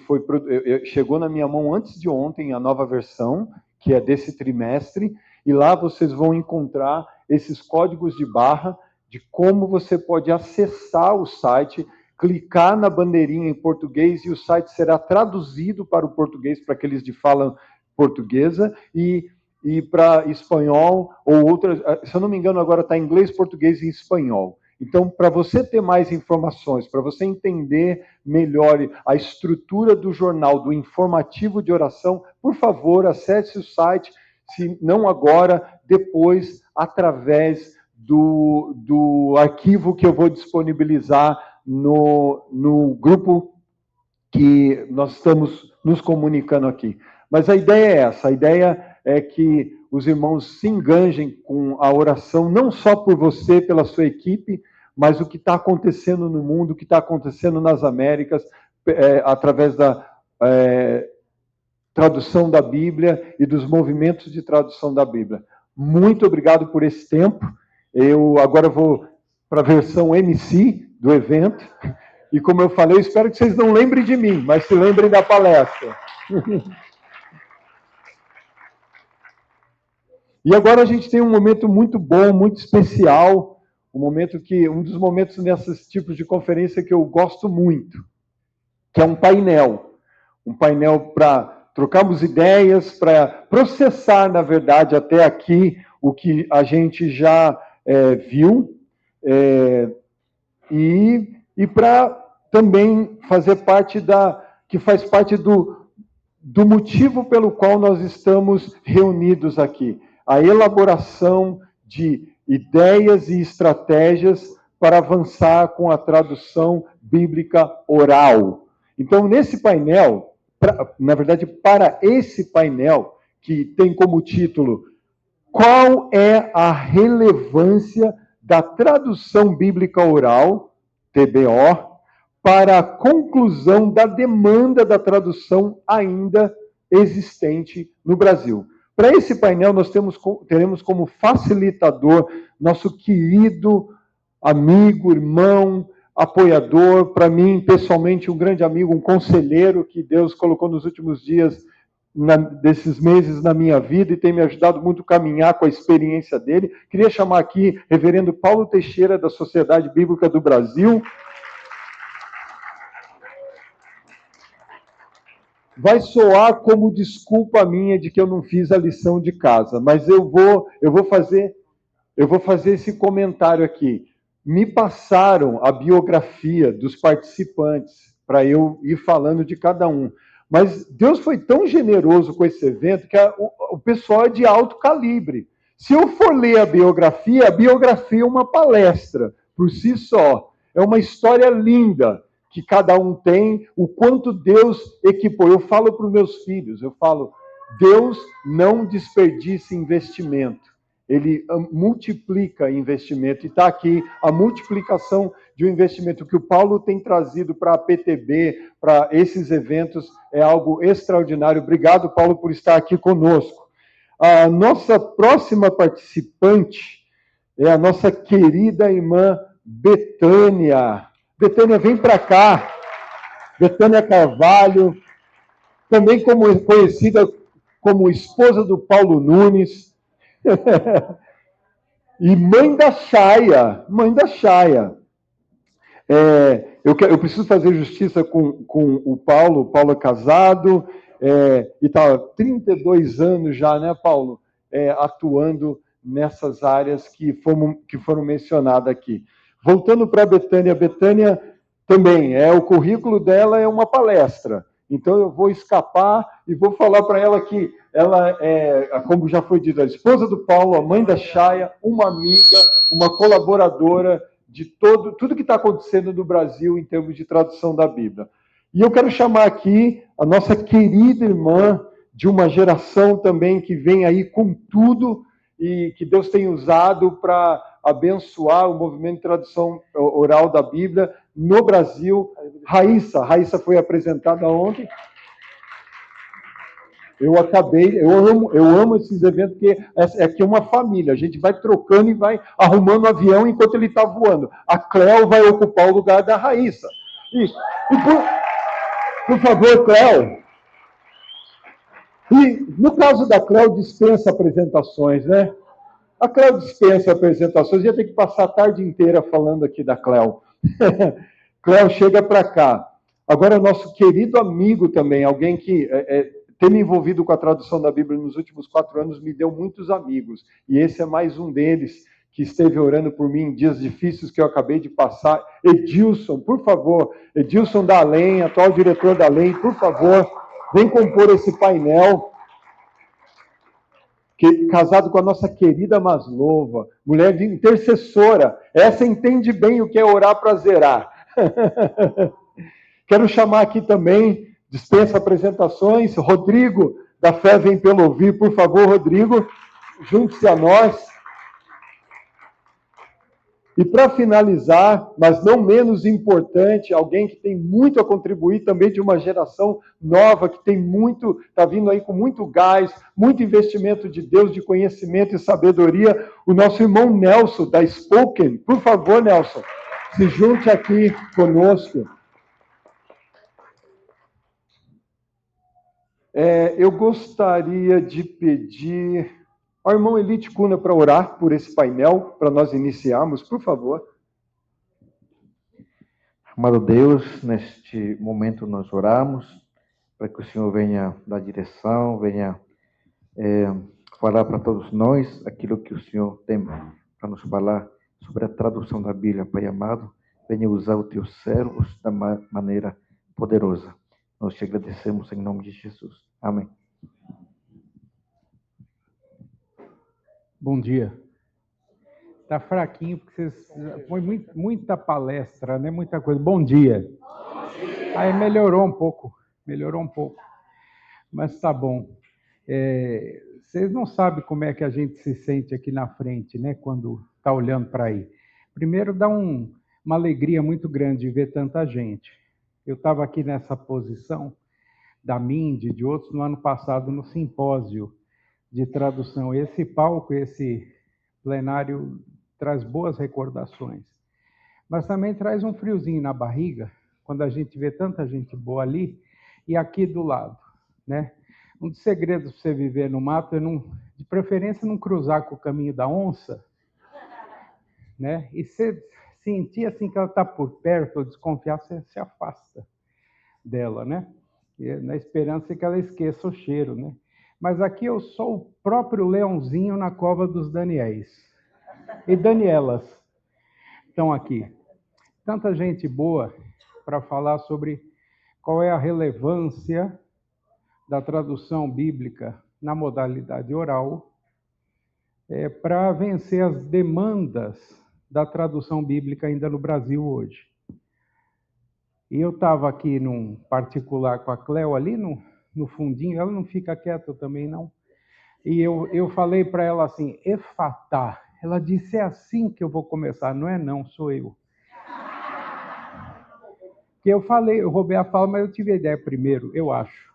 chegou na minha mão antes de ontem, a nova versão, que é desse trimestre, e lá vocês vão encontrar esses códigos de barra de como você pode acessar o site, clicar na bandeirinha em português e o site será traduzido para o português, para aqueles de fala portuguesa, e para espanhol ou outras, se eu não me engano agora está em inglês, português e espanhol. Então, para você ter mais informações, para você entender melhor a estrutura do jornal, do informativo de oração, por favor, acesse o site, se não agora, depois, através do arquivo que eu vou disponibilizar no grupo que nós estamos nos comunicando aqui. Mas a ideia é essa, a ideia é que os irmãos se enganjem com a oração, não só por você, pela sua equipe, mas o que está acontecendo no mundo, o que está acontecendo nas Américas, através da tradução da Bíblia e dos movimentos de tradução da Bíblia. Muito obrigado por esse tempo. Eu agora vou para a versão MC do evento, e como eu falei, eu espero que vocês não lembrem de mim, mas se lembrem da palestra. E agora a gente tem um momento muito bom, muito especial, um dos momentos nesses tipos de conferência que eu gosto muito, que é um painel para trocarmos ideias, para processar, na verdade, até aqui, o que a gente já viu, e para também fazer parte que faz parte do motivo pelo qual nós estamos reunidos aqui. A elaboração de ideias e estratégias para avançar com a tradução bíblica oral. Então, nesse painel, para esse painel, que tem como título Qual é a relevância da tradução bíblica oral, TBO, para a conclusão da demanda da tradução ainda existente no Brasil? Para esse painel, nós teremos como facilitador nosso querido amigo, irmão, apoiador, para mim, pessoalmente, um grande amigo, um conselheiro que Deus colocou nos últimos dias, desses meses na minha vida, e tem me ajudado muito a caminhar com a experiência dele. Queria chamar aqui reverendo Paulo Teixeira, da Sociedade Bíblica do Brasil. vai soar como desculpa minha de que eu não fiz a lição de casa, mas eu vou fazer esse comentário aqui. Me passaram a biografia dos participantes para eu ir falando de cada um. Mas Deus foi tão generoso com esse evento que o pessoal é de alto calibre. Se eu for ler a biografia é uma palestra por si só. É uma história linda que cada um tem, o quanto Deus equipou. Eu falo para os meus filhos, eu falo, Deus não desperdiça investimento. Ele multiplica investimento. E está aqui a multiplicação de um investimento que o Paulo tem trazido para a PTB, para esses eventos, é algo extraordinário. Obrigado, Paulo, por estar aqui conosco. A nossa próxima participante é a nossa querida irmã Betânia. Betânia, vem para cá. Betânia Carvalho, também conhecida como esposa do Paulo Nunes. E mãe da Chaia. Eu preciso fazer justiça com o Paulo. O Paulo é casado e está há 32 anos já, né, Paulo? Atuando nessas áreas que foram mencionadas aqui. Voltando para a Betânia. Betânia também, o currículo dela é uma palestra. Então eu vou escapar e vou falar para ela que ela é, como já foi dito, a esposa do Paulo, a mãe da Chaia, uma amiga, uma colaboradora de tudo que está acontecendo no Brasil em termos de tradução da Bíblia. E eu quero chamar aqui a nossa querida irmã de uma geração também que vem aí com tudo e que Deus tem usado para abençoar o movimento de tradução oral da Bíblia no Brasil. Raíssa foi apresentada ontem. Eu amo esses eventos, porque aqui é uma família, a gente vai trocando e vai arrumando o avião enquanto ele está voando. A Cléo vai ocupar o lugar da Raíssa. Por favor, Cléo. E no caso da Cléo, dispensa apresentações, né? A Cléo dispensa apresentações, ia ter que passar a tarde inteira falando aqui da Cléo. Cléo, chega para cá. Agora, nosso querido amigo também, alguém que ter me envolvido com a tradução da Bíblia nos últimos 4 anos me deu muitos amigos. E esse é mais um deles que esteve orando por mim em dias difíceis que eu acabei de passar. Edilson, por favor. Edilson da Além, atual diretor da Além, por favor, vem compor esse painel. Casado com a nossa querida Maslova, mulher intercessora. Essa entende bem o que é orar para zerar. Quero chamar aqui também, dispensa apresentações, Rodrigo, da Fé Vem Pelo Ouvir. Por favor, Rodrigo, junte-se a nós. E para finalizar, mas não menos importante, alguém que tem muito a contribuir também de uma geração nova, que tem muito, está vindo aí com muito gás, muito investimento de Deus, de conhecimento e sabedoria, o nosso irmão Nelson, da Spoken. Por favor, Nelson, se junte aqui conosco. Eu gostaria de pedir ao irmão Elite Cunha para orar por esse painel, para nós iniciarmos, por favor. Amado Deus, neste momento nós oramos para que o Senhor venha dar direção, venha falar para todos nós aquilo que o Senhor tem para nos falar sobre a tradução da Bíblia, Pai amado. Venha usar os teus servos da maneira poderosa. Nós te agradecemos em nome de Jesus. Amém. Bom dia. Está fraquinho, porque vocês foi muita palestra, né? Muita coisa. Bom dia. Bom dia. Aí melhorou um pouco. Mas está bom. Vocês não sabem como é que a gente se sente aqui na frente, né? Quando está olhando para aí. Primeiro, dá uma alegria muito grande de ver tanta gente. Eu estava aqui nessa posição da Mindy, de outros, no ano passado, no simpósio de tradução. Esse palco, esse plenário traz boas recordações, mas também traz um friozinho na barriga quando a gente vê tanta gente boa ali e aqui do lado, né? Um dos segredos para você viver no mato é, de preferência, não cruzar com o caminho da onça, né? E você sentir assim que ela está por perto ou desconfiar, você se afasta dela, né? na esperança que ela esqueça o cheiro, né? Mas aqui eu sou o próprio leãozinho na cova dos Daniéis. E Danielas estão aqui. Tanta gente boa para falar sobre qual é a relevância da tradução bíblica na modalidade oral para vencer as demandas da tradução bíblica ainda no Brasil hoje. E eu estava aqui num particular com a Cleo ali no fundinho, ela não fica quieta também não. E eu falei para ela assim, Efatá. Ela disse, é assim que eu vou começar. Não é não, sou eu. Que eu falei, eu roubei a fala, mas eu tive a ideia primeiro, eu acho.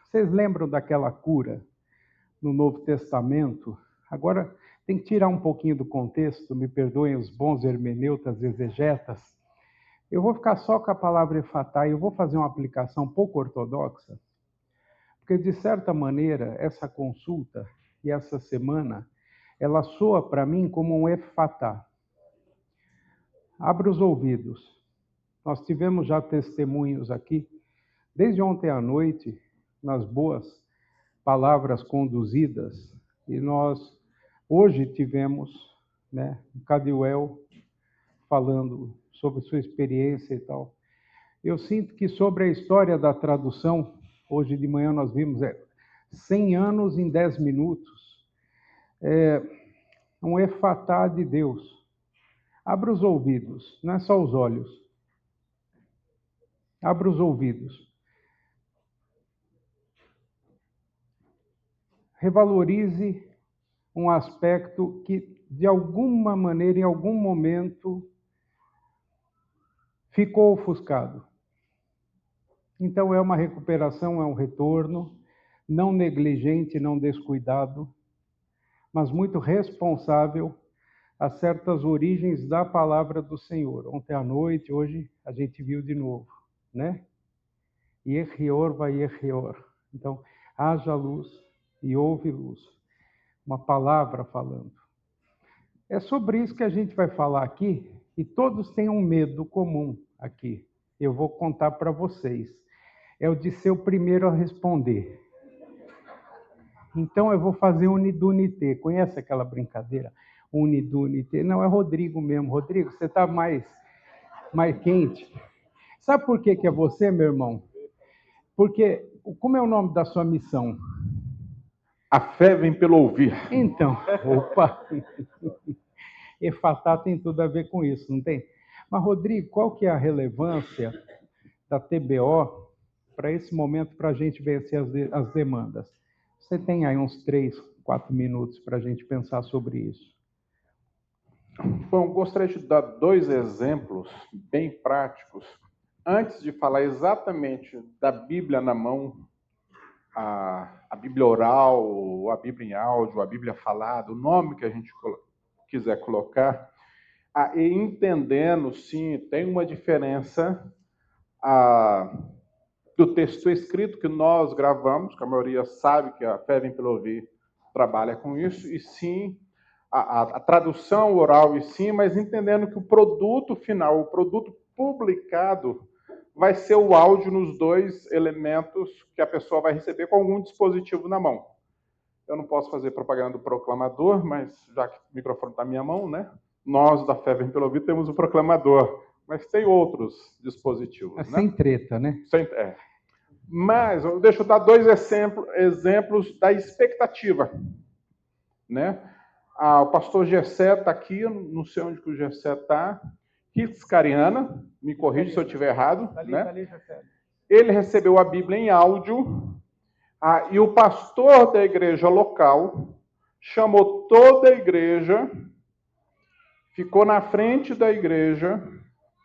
Vocês lembram daquela cura no Novo Testamento? Agora, tem que tirar um pouquinho do contexto, me perdoem os bons hermeneutas, exegetas. Eu vou ficar só com a palavra Efatá e eu vou fazer uma aplicação pouco ortodoxa, porque, de certa maneira, essa consulta e essa semana, ela soa para mim como um Efatá. Abra os ouvidos. Nós tivemos já testemunhos aqui, desde ontem à noite, nas boas palavras conduzidas, e nós hoje tivemos, o Cadiuel falando sobre sua experiência e tal. Eu sinto que sobre a história da tradução, hoje de manhã nós vimos 100 anos em 10 minutos, um efatá de Deus. Abra os ouvidos, não é só os olhos. Abra os ouvidos. Revalorize um aspecto que, de alguma maneira, em algum momento, ficou ofuscado. Então, é uma recuperação, é um retorno, não negligente, não descuidado, mas muito responsável a certas origens da palavra do Senhor. Ontem à noite, hoje, a gente viu de novo, né? Yehior vai Yehior. Então, haja luz e houve luz. Uma palavra falando. É sobre isso que a gente vai falar aqui, e todos têm um medo comum aqui. Eu vou contar para vocês. É o de ser o primeiro a responder. Então eu vou fazer unidunité. Conhece aquela brincadeira? Unidunité. Não, é Rodrigo mesmo. Rodrigo, você está mais quente. Sabe por que é você, meu irmão? Porque, como é o nome da sua missão? A fé vem pelo ouvir. Então, opa! Efatá tem tudo a ver com isso, não tem? Mas, Rodrigo, qual que é a relevância da TBO para esse momento, para a gente vencer as demandas? Você tem aí uns 3, 4 minutos para a gente pensar sobre isso. Bom, gostaria de dar 2 exemplos bem práticos. Antes de falar exatamente da Bíblia na mão, a Bíblia oral, a Bíblia em áudio, a Bíblia falada, o nome que a gente quiser colocar, e entendendo, sim, tem uma diferença do texto escrito que nós gravamos, que a maioria sabe que a Fé Vem Pelo Ouvir trabalha com isso, e sim, a tradução oral, e sim, mas entendendo que o produto final, o produto publicado, vai ser o áudio nos 2 elementos que a pessoa vai receber com algum dispositivo na mão. Eu não posso fazer propaganda do proclamador, mas já que o microfone está na minha mão, né? Nós, da Fé Vem Pelo Ouvir, temos o proclamador, mas tem outros dispositivos. É, né? Sem treta, né? Mas, deixa eu dar 2 exemplos da expectativa. Né? O pastor Gessé está aqui, não sei onde que o Gessé está. Hitzcariana, me corrige se eu estiver errado. Né? Ele recebeu a Bíblia em áudio, e o pastor da igreja local chamou toda a igreja, ficou na frente da igreja,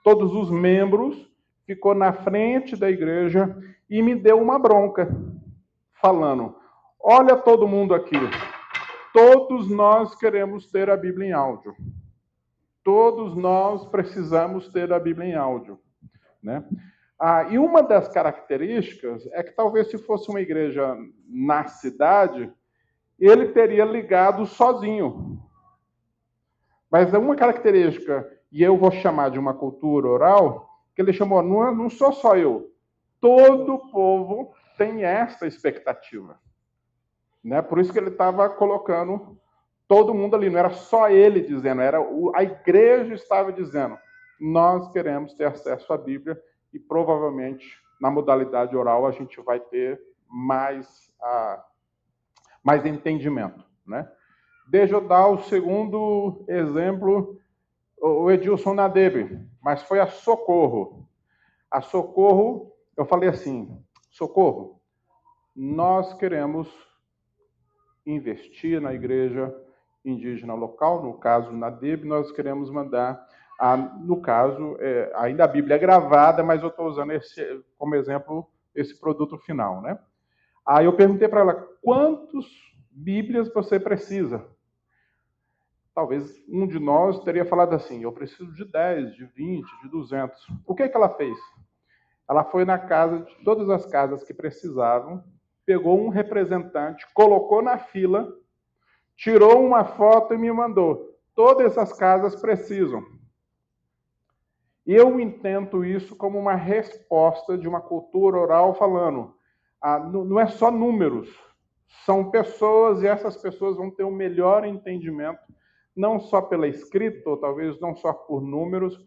todos os membros, ficou na frente da igreja e me deu uma bronca, falando, olha todo mundo aqui, todos nós queremos ter a Bíblia em áudio. Todos nós precisamos ter a Bíblia em áudio. Né? E uma das características é que talvez se fosse uma igreja na cidade, ele teria ligado sozinho. Mas é uma característica, e eu vou chamar de uma cultura oral, que ele chamou, não sou só eu, todo o povo tem essa expectativa. Né? Por isso que ele estava colocando todo mundo ali, não era só ele dizendo, a igreja estava dizendo, nós queremos ter acesso à Bíblia e provavelmente na modalidade oral a gente vai ter mais entendimento. Né? Deixa eu dar o segundo exemplo, o Edilson Nadebe, mas foi a Socorro. A Socorro, eu falei assim, Socorro, nós queremos investir na igreja indígena local, no caso Nadebe, nós queremos mandar, no caso, ainda a Bíblia é gravada, mas eu estou usando como exemplo esse produto final. Né? Aí eu perguntei para ela, quantas Bíblias você precisa? Talvez um de nós teria falado assim, eu preciso de 10, de 20, de 200. O que ela fez? Ela foi na casa, de todas as casas que precisavam, pegou um representante, colocou na fila, tirou uma foto e me mandou. Todas essas casas precisam. Eu entendo isso como uma resposta de uma cultura oral falando, não é só números, são pessoas e essas pessoas vão ter um melhor entendimento, não só pela escrita, ou talvez não só por números,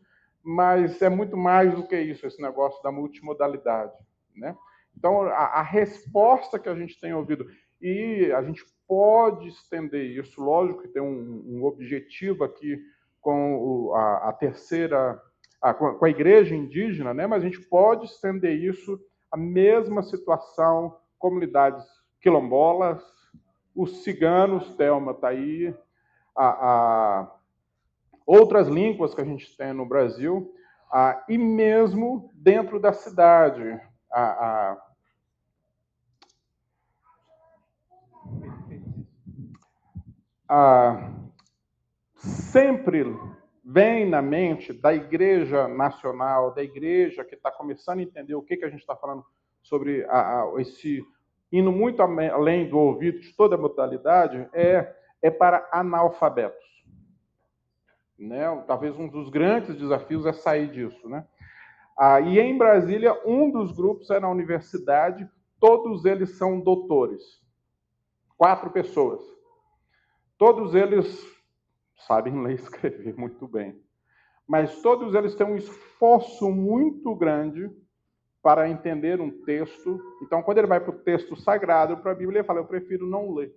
mas é muito mais do que isso, esse negócio da multimodalidade. Né? Então, a resposta que a gente tem ouvido, e a gente pode estender isso, lógico que tem um objetivo aqui com a terceira, com a igreja indígena, né? Mas a gente pode estender isso à mesma situação, comunidades quilombolas, os ciganos, Thelma está aí, outras línguas que a gente tem no Brasil, e mesmo dentro da cidade. Sempre vem na mente da igreja nacional, da igreja que está começando a entender o que a gente está falando sobre esse indo muito além do ouvido de toda a modalidade, é para analfabetos. Né? Talvez um dos grandes desafios é sair disso. Né? E em Brasília, um dos grupos é na universidade, todos eles são doutores. 4 pessoas. Todos eles sabem ler e escrever muito bem. Mas todos eles têm um esforço muito grande para entender um texto. Então, quando ele vai para o texto sagrado, para a Bíblia, ele fala, eu prefiro não ler.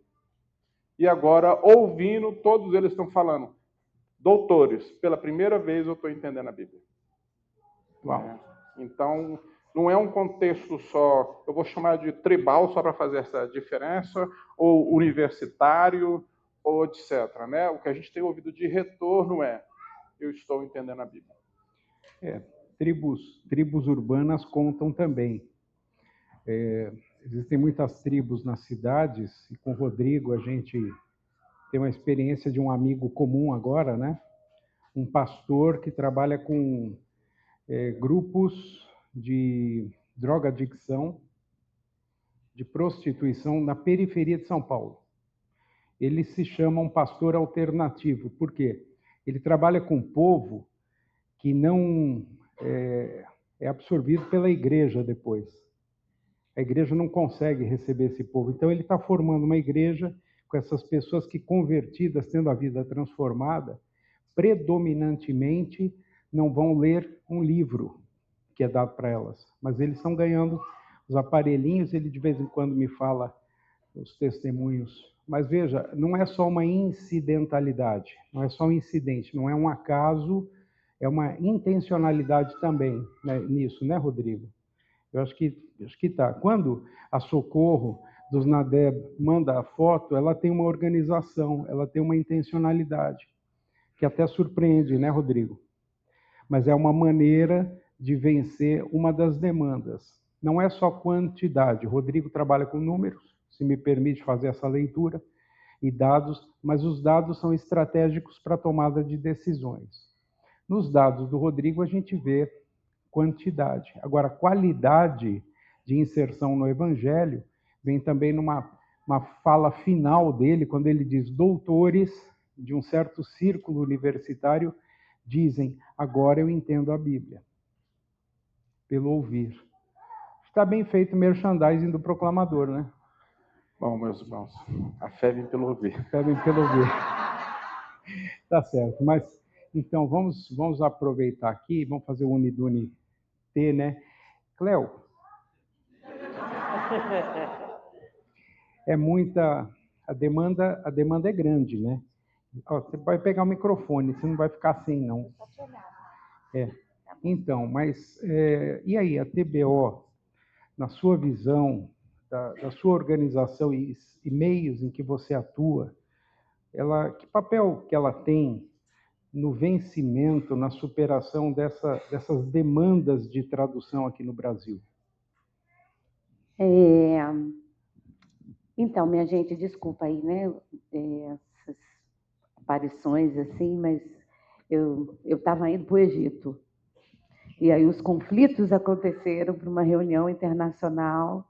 E agora, ouvindo, todos eles estão falando, doutores, pela primeira vez eu estou entendendo a Bíblia. Uau. Então, não é um contexto só, eu vou chamar de tribal só para fazer essa diferença, ou universitário, ou etc. Né? O que a gente tem ouvido de retorno eu estou entendendo a Bíblia. Tribos urbanas contam também. Existem muitas tribos nas cidades, e com o Rodrigo a gente tem uma experiência de um amigo comum agora, né? Um pastor que trabalha com grupos de drogadicção, de prostituição na periferia de São Paulo. Ele se chama um pastor alternativo. Por quê? Ele trabalha com um povo que não é absorvido pela igreja depois. A igreja não consegue receber esse povo. Então, ele está formando uma igreja com essas pessoas que, convertidas, tendo a vida transformada, predominantemente não vão ler um livro que é dado para elas, mas eles estão ganhando os aparelhinhos. Ele, de vez em quando, me fala os testemunhos. Mas, veja, não é só uma incidentalidade, não é só um incidente, não é um acaso, é uma intencionalidade também, né, nisso, né, Rodrigo? Eu acho que está. Quando a Socorro dos Nadeb manda a foto, ela tem uma organização, ela tem uma intencionalidade, que até surpreende, né, Rodrigo? Mas é uma maneira de vencer uma das demandas. Não é só quantidade. O Rodrigo trabalha com números, se me permite fazer essa leitura, e dados, mas os dados são estratégicos para a tomada de decisões. Nos dados do Rodrigo, a gente vê quantidade. Agora, qualidade de inserção no Evangelho vem também numa fala final dele, quando ele diz, doutores de um certo círculo universitário dizem, agora eu entendo a Bíblia, pelo ouvir. Está bem feito o merchandising do proclamador, né? Bom, meus irmãos, a fé vem pelo ouvir. Está bem pelo ver. Tá certo, mas então vamos aproveitar aqui, vamos fazer o Unidune T, né? Cléo, é muita, a demanda é grande, né? Ó, você vai pegar o microfone, você não vai ficar assim, não. Então, mas e aí, a TBO, na sua visão, da sua organização e meios em que você atua, que papel que ela tem no vencimento, na superação dessas demandas de tradução aqui no Brasil? Então, minha gente, desculpa aí, né? Essas aparições assim, mas eu estava indo para o Egito. E aí os conflitos aconteceram para uma reunião internacional.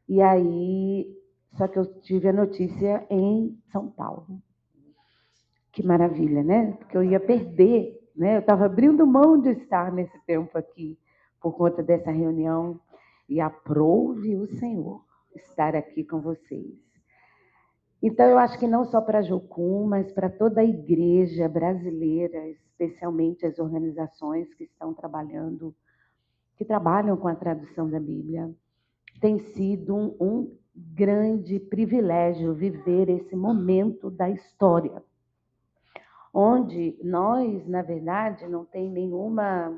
E aí, só que eu tive a notícia em São Paulo. Que maravilha, né? Porque eu ia perder, né? Eu estava abrindo mão de estar nesse tempo aqui por conta dessa reunião. E aprove o Senhor estar aqui com vocês. Então, eu acho que não só para a Jocum, mas para toda a igreja brasileira, especialmente as organizações que estão trabalhando, que trabalham com a tradução da Bíblia, tem sido um grande privilégio viver esse momento da história, onde nós, na verdade, não tem nenhuma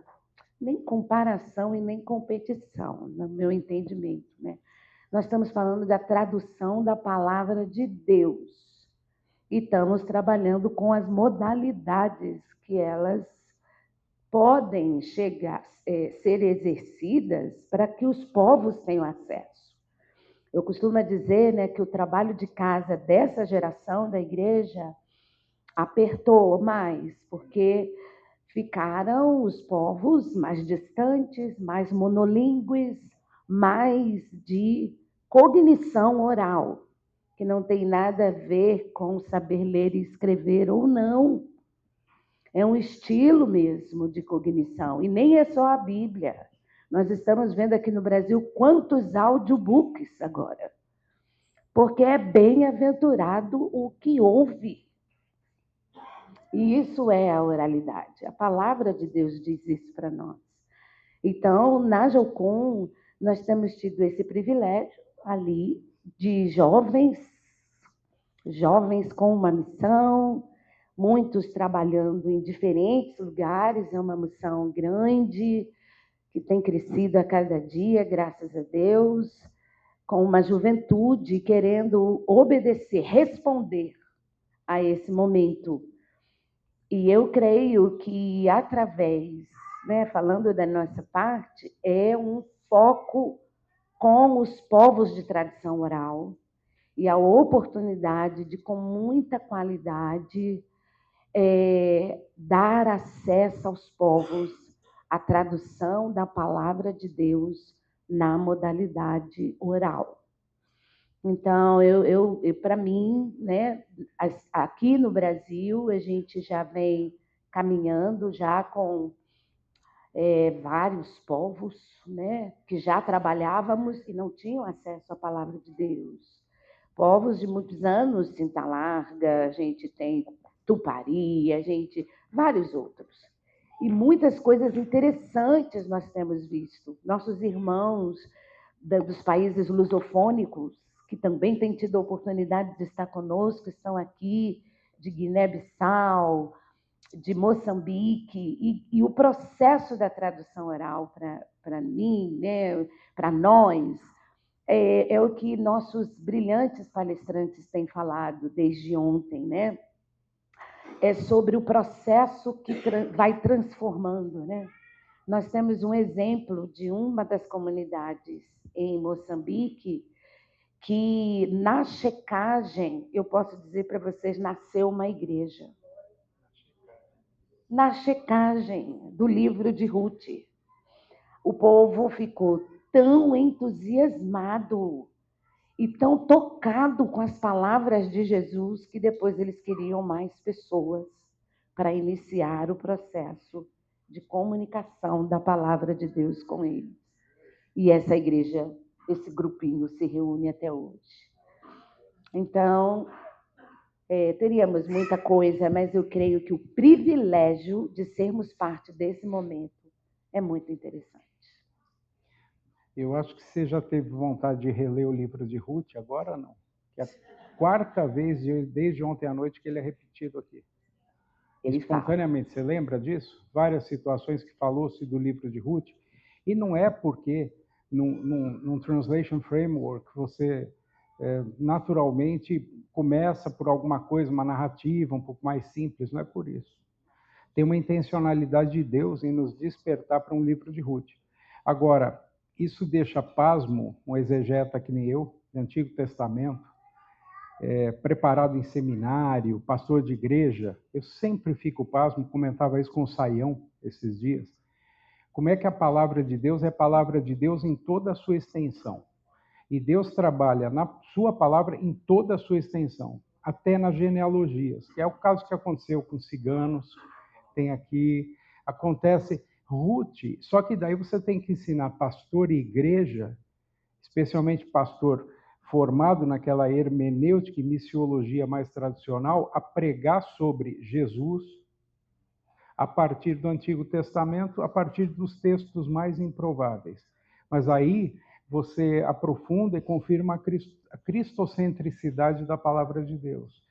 nem comparação e nem competição, no meu entendimento, né? Nós estamos falando da tradução da palavra de Deus e estamos trabalhando com as modalidades que elas podem ser exercidas para que os povos tenham acesso. Eu costumo dizer, né, que o trabalho de casa dessa geração da igreja apertou mais, porque ficaram os povos mais distantes, mais monolíngues, mais de cognição oral, que não tem nada a ver com saber ler e escrever ou não. É um estilo mesmo de cognição, e nem é só a Bíblia. Nós estamos vendo aqui no Brasil quantos audiobooks agora, porque é bem-aventurado o que ouve. E isso é a oralidade. A palavra de Deus diz isso para nós. Então, na Jocum, nós temos tido esse privilégio ali de jovens com uma missão, muitos trabalhando em diferentes lugares, é uma missão grande, que tem crescido a cada dia, graças a Deus, com uma juventude querendo obedecer, responder a esse momento. E eu creio que através, né, falando da nossa parte, é um foco com os povos de tradição oral e a oportunidade de, com muita qualidade, dar acesso aos povos à tradução da palavra de Deus na modalidade oral. Então, para mim, né, aqui no Brasil, a gente já vem caminhando já com vários povos, né, que já trabalhávamos e não tinham acesso à palavra de Deus. Povos de muitos anos, Cinta Larga, a gente tem Tupari, vários outros. E muitas coisas interessantes nós temos visto. Nossos irmãos dos países lusofônicos, que também têm tido a oportunidade de estar conosco, estão aqui, de Guiné-Bissau, de Moçambique, e o processo da tradução oral para mim, né, para nós, é o que nossos brilhantes palestrantes têm falado desde ontem, né? É sobre o processo que vai transformando, né? Nós temos um exemplo de uma das comunidades em Moçambique que, na checagem, eu posso dizer para vocês, nasceu uma igreja. Na checagem do livro de Ruth. O povo ficou tão entusiasmado e tão tocado com as palavras de Jesus que depois eles queriam mais pessoas para iniciar o processo de comunicação da palavra de Deus com eles. E essa igreja, esse grupinho se reúne até hoje. Então, teríamos muita coisa, mas eu creio que o privilégio de sermos parte desse momento é muito interessante. Eu acho que você já teve vontade de reler o livro de Ruth, agora não. Que é a quarta vez desde ontem à noite que ele é repetido aqui. Espontaneamente, você lembra disso? Várias situações que falou-se do livro de Ruth. E não é porque, num translation framework, você naturalmente começa por alguma coisa, uma narrativa um pouco mais simples, não é por isso. Tem uma intencionalidade de Deus em nos despertar para um livro de Ruth. Agora, isso deixa pasmo um exegeta que nem eu, do Antigo Testamento, preparado em seminário, pastor de igreja. Eu sempre fico pasmo, comentava isso com o Saião esses dias. Como é que a palavra de Deus é palavra de Deus em toda a sua extensão? E Deus trabalha na sua palavra em toda a sua extensão, até nas genealogias, que é o caso que aconteceu com os ciganos, tem aqui, acontece Ruth, só que daí você tem que ensinar pastor e igreja, especialmente pastor formado naquela hermenêutica e missiologia mais tradicional, a pregar sobre Jesus a partir do Antigo Testamento, a partir dos textos mais improváveis. Mas aí você aprofunda e confirma a cristocentricidade da palavra de Deus.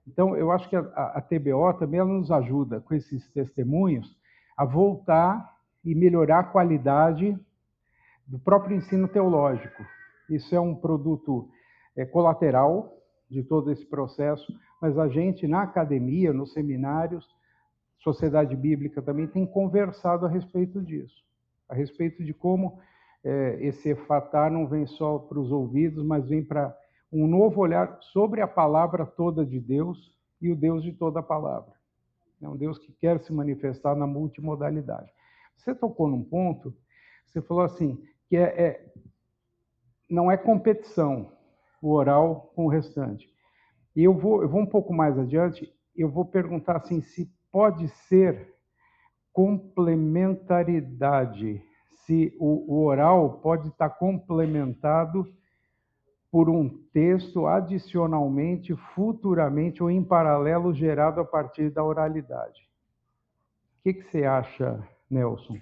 Então, eu acho que a TBO também ela nos ajuda, com esses testemunhos, a voltar e melhorar a qualidade do próprio ensino teológico. Isso é um produto colateral de todo esse processo, mas a gente, na academia, nos seminários, sociedade bíblica também, tem conversado a respeito disso, a respeito de como esse efatá não vem só para os ouvidos, mas vem para um novo olhar sobre a palavra toda de Deus e o Deus de toda a palavra. É um Deus que quer se manifestar na multimodalidade. Você tocou num ponto, você falou assim, que não é competição o oral com o restante. E eu vou um pouco mais adiante, eu vou perguntar assim, se pode ser complementaridade, se o oral pode estar complementado por um texto adicionalmente, futuramente ou em paralelo gerado a partir da oralidade. O que você acha, Nelson?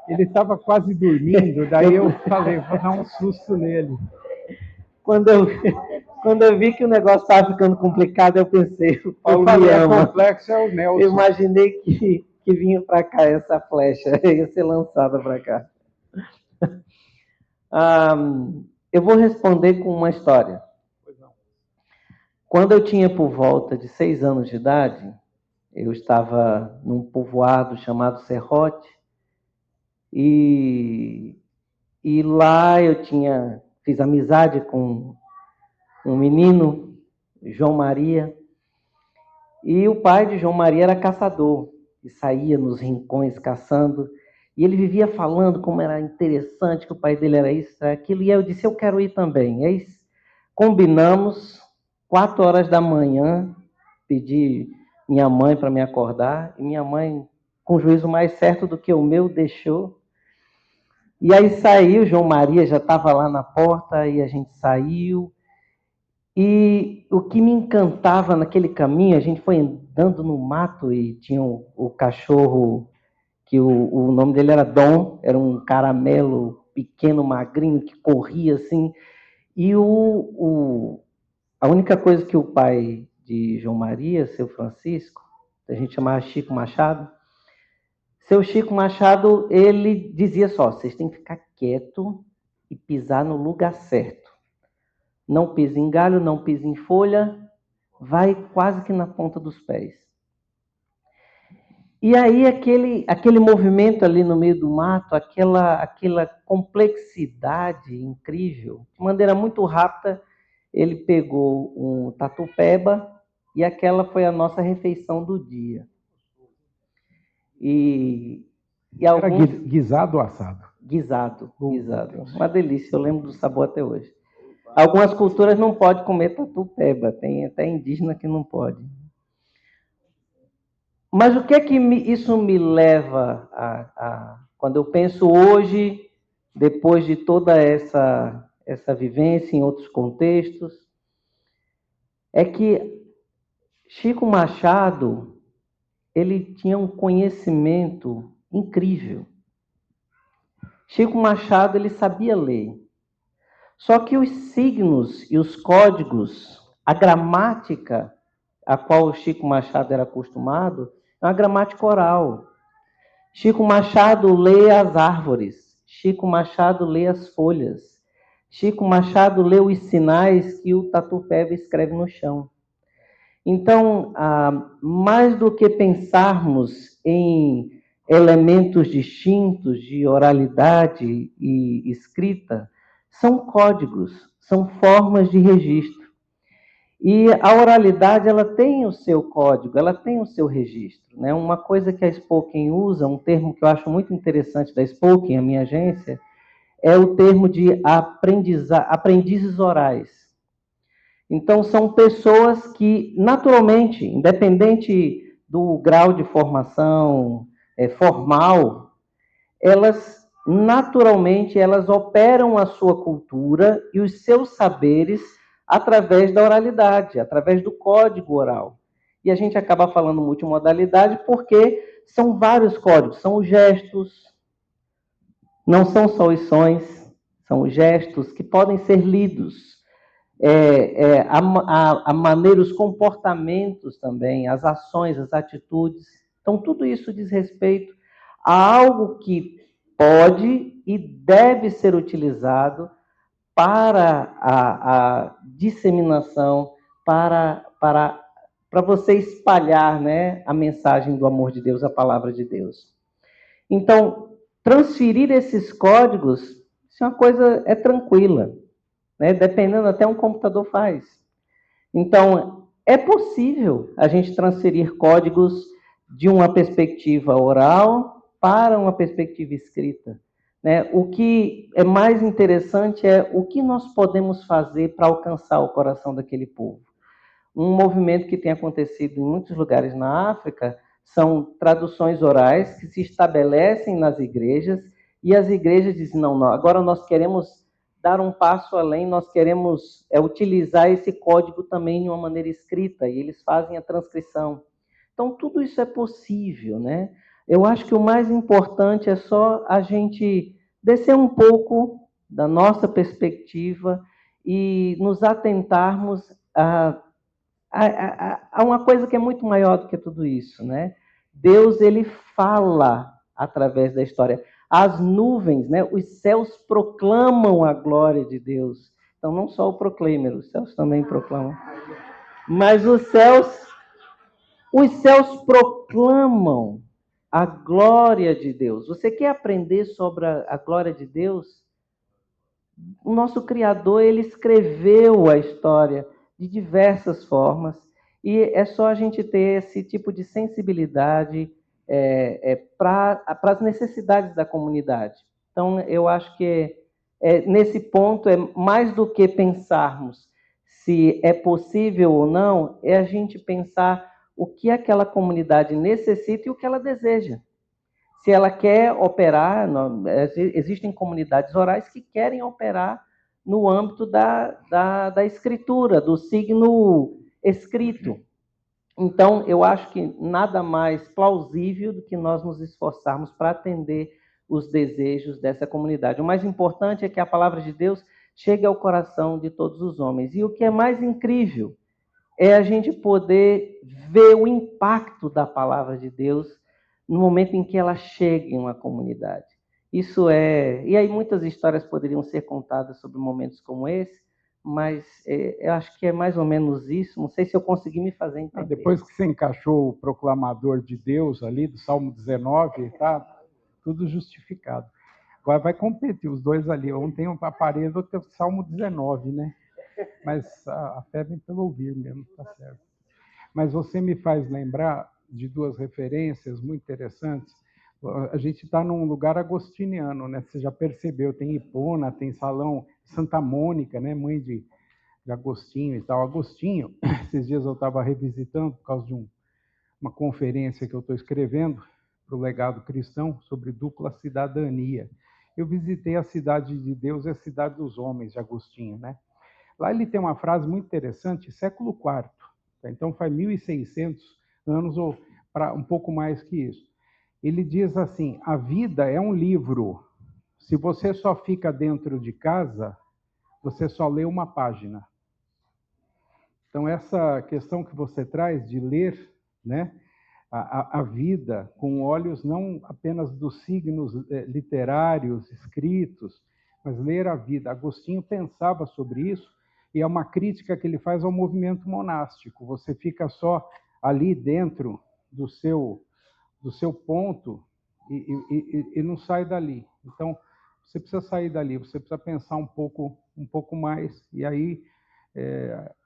Ele estava quase dormindo, daí eu falei, vou dar um susto nele. Quando eu vi que o negócio estava ficando complicado, eu pensei, o Paulo me ama. Complexo é o Nelson. Eu imaginei que vinha para cá essa flecha, ia ser lançada para cá. Eu vou responder com uma história. Quando eu tinha por volta de 6 anos de idade, eu estava num povoado chamado Serrote, e lá eu fiz amizade com um menino, João Maria, e o pai de João Maria era caçador, e saía nos rincões caçando, e ele vivia falando como era interessante, que o pai dele era isso, era aquilo, e aí eu disse, eu quero ir também. Aí combinamos, 4 horas da manhã, pedi minha mãe para me acordar, e minha mãe, com juízo mais certo do que o meu, deixou. E aí saiu, João Maria já estava lá na porta, e a gente saiu. E o que me encantava naquele caminho, a gente foi andando no mato e tinha o cachorro, que o nome dele era Dom, era um caramelo pequeno, magrinho, que corria assim. E a única coisa que o pai de João Maria, seu Francisco, a gente chamava Chico Machado, seu Chico Machado, ele dizia só, vocês têm que ficar quieto e pisar no lugar certo. Não pisa em galho, não pisa em folha, vai quase que na ponta dos pés. E aí aquele movimento ali no meio do mato, aquela complexidade incrível, de maneira muito rápida, ele pegou um tatu-peba e aquela foi a nossa refeição do dia. Era guisado ou assado? Guisado. Uma delícia, eu lembro do sabor até hoje. Algumas culturas não podem comer tatu-peba, tem até indígena que não pode. Mas o que é que isso me leva quando eu penso hoje, depois de toda essa vivência em outros contextos, é que Chico Machado, ele tinha um conhecimento incrível. Chico Machado, ele sabia ler. Só que os signos e os códigos, a gramática a qual o Chico Machado era acostumado, é uma gramática oral. Chico Machado lê as árvores, Chico Machado lê as folhas, Chico Machado lê os sinais que o Tatu-Peva escreve no chão. Então, mais do que pensarmos em elementos distintos de oralidade e escrita, são códigos, são formas de registro. E a oralidade, ela tem o seu código, ela tem o seu registro, né? Uma coisa que a Spoken usa, um termo que eu acho muito interessante da Spoken, a minha agência, é o termo de aprendizes orais. Então, são pessoas que, naturalmente, independente do grau de formação formal, elas, naturalmente, elas operam a sua cultura e os seus saberes através da oralidade, através do código oral. E a gente acaba falando multimodalidade porque são vários códigos, são os gestos, não são só os sons, são os gestos que podem ser lidos. A maneira, os comportamentos também, as ações, as atitudes. Então, tudo isso diz respeito a algo que pode e deve ser utilizado para a disseminação, para você espalhar, né, a mensagem do amor de Deus, a palavra de Deus. Então, transferir esses códigos, isso é uma coisa tranquila, né? Dependendo, até um computador faz. Então, é possível a gente transferir códigos de uma perspectiva oral para uma perspectiva escrita, né? O que é mais interessante é o que nós podemos fazer para alcançar o coração daquele povo. Um movimento que tem acontecido em muitos lugares na África são traduções orais que se estabelecem nas igrejas e as igrejas dizem, não, agora nós queremos dar um passo além, nós queremos utilizar esse código também de uma maneira escrita, e eles fazem a transcrição. Então, tudo isso é possível, né? Eu acho que o mais importante é só a gente descer um pouco da nossa perspectiva e nos atentarmos a uma coisa que é muito maior do que tudo isso, né? Deus, ele fala através da história. As nuvens, né? Os céus proclamam a glória de Deus. Então, não só o proclaimer, os céus também proclamam. Mas os céus proclamam a glória de Deus. Você quer aprender sobre a glória de Deus? O nosso Criador, ele escreveu a história de diversas formas, e é só a gente ter esse tipo de sensibilidade para as necessidades da comunidade. Então, eu acho que nesse ponto, é mais do que pensarmos se é possível ou não, é a gente pensar o que aquela comunidade necessita e o que ela deseja. Se ela quer operar, existem comunidades orais que querem operar no âmbito da escritura, do signo escrito. Então, eu acho que nada mais plausível do que nós nos esforçarmos para atender os desejos dessa comunidade. O mais importante é que a palavra de Deus chegue ao coração de todos os homens. E o que é mais incrível é a gente poder ver o impacto da palavra de Deus no momento em que ela chega em uma comunidade. Isso é... E aí muitas histórias poderiam ser contadas sobre momentos como esse, mas eu acho que é mais ou menos isso. Não sei se eu consegui me fazer entender. Depois que você encaixou o proclamador de Deus ali, do Salmo 19, tá tudo justificado. Agora vai competir os dois ali. Um tem a parede, outro tem o Salmo 19, né? Mas a fé vem pelo ouvir mesmo, tá certo. Mas você me faz lembrar de duas referências muito interessantes. A gente está num lugar agostiniano, né? Você já percebeu, tem Hipona, tem Salão Santa Mônica, né? Mãe de Agostinho e tal. Agostinho, esses dias eu estava revisitando por causa de uma conferência que eu estou escrevendo para o Legado Cristão sobre dupla cidadania. Eu visitei a Cidade de Deus e a Cidade dos Homens, de Agostinho, né? Lá ele tem uma frase muito interessante, século IV, tá? Então faz 1.600 anos ou para um pouco mais que isso. Ele diz assim: a vida é um livro. Se você só fica dentro de casa, você só lê uma página. Então essa questão que você traz de ler, né, a vida com olhos não apenas dos signos literários escritos, mas ler a vida. Agostinho pensava sobre isso, e é uma crítica que ele faz ao movimento monástico. Você fica só ali dentro do seu ponto e não sai dali. Então, você precisa sair dali, você precisa pensar um pouco mais, e aí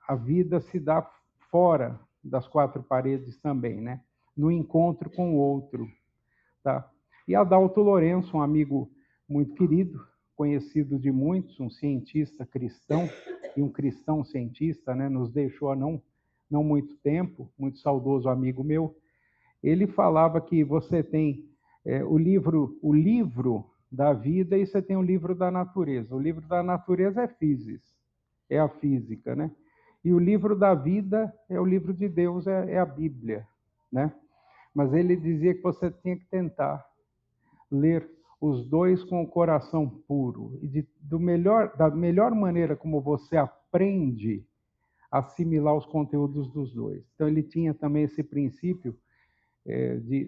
a vida se dá fora das quatro paredes também, né? No encontro com o outro, tá? E Adalto Lourenço, um amigo muito querido, conhecido de muitos, um cientista cristão e um cristão cientista, né? Nos deixou há não muito tempo, muito saudoso amigo meu. Ele falava que você tem o livro da vida e você tem o livro da natureza. O livro da natureza é Physis, é a física, né? E o livro da vida é o livro de Deus, é a Bíblia, né? Mas ele dizia que você tinha que tentar ler os dois com o coração puro. E da melhor maneira como você aprende a assimilar os conteúdos dos dois. Então, ele tinha também esse princípio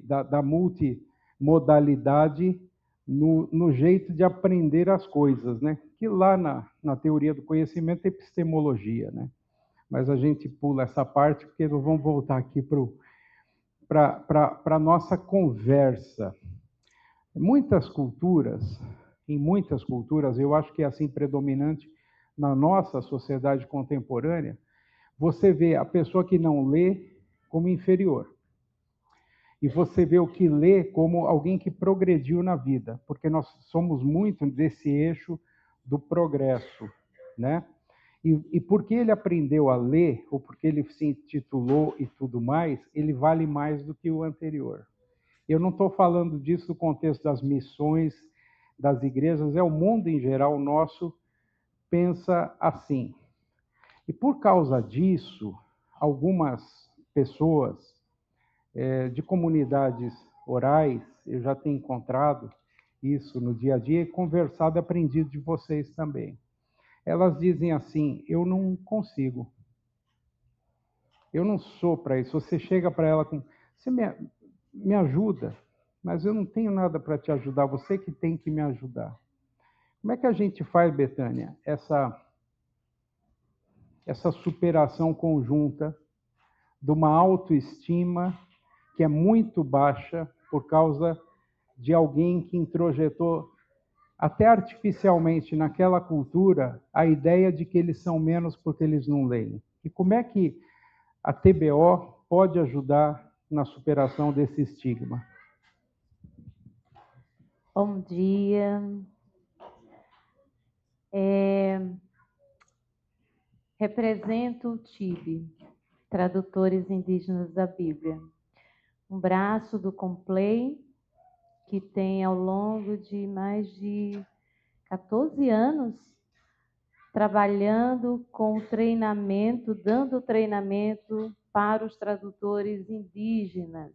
da multimodalidade no jeito de aprender as coisas, né? Que lá na teoria do conhecimento é epistemologia, né? Mas a gente pula essa parte porque nós vamos voltar aqui para a nossa conversa. Em muitas culturas, eu acho que é assim predominante na nossa sociedade contemporânea, você vê a pessoa que não lê como inferior. E você vê o que lê como alguém que progrediu na vida, porque nós somos muito desse eixo do progresso, né? E porque ele aprendeu a ler, ou porque ele se intitulou e tudo mais, ele vale mais do que o anterior. Eu não estou falando disso no contexto das missões, das igrejas, é o mundo em geral nosso pensa assim. E por causa disso, algumas pessoas de comunidades orais, eu já tenho encontrado isso no dia a dia e conversado e aprendido de vocês também. Elas dizem assim: eu não consigo. Eu não sou para isso. Você chega para ela com... Você me ajuda, mas eu não tenho nada para te ajudar. Você que tem que me ajudar. Como é que a gente faz, Betânia, essa superação conjunta de uma autoestima que é muito baixa por causa de alguém que introjetou até artificialmente naquela cultura a ideia de que eles são menos porque eles não leem? E como é que a TBO pode ajudar na superação desse estigma? Bom dia. Represento o TIB, Tradutores Indígenas da Bíblia, um braço do Complay, que tem ao longo de mais de 14 anos trabalhando com treinamento, dando treinamento para os tradutores indígenas,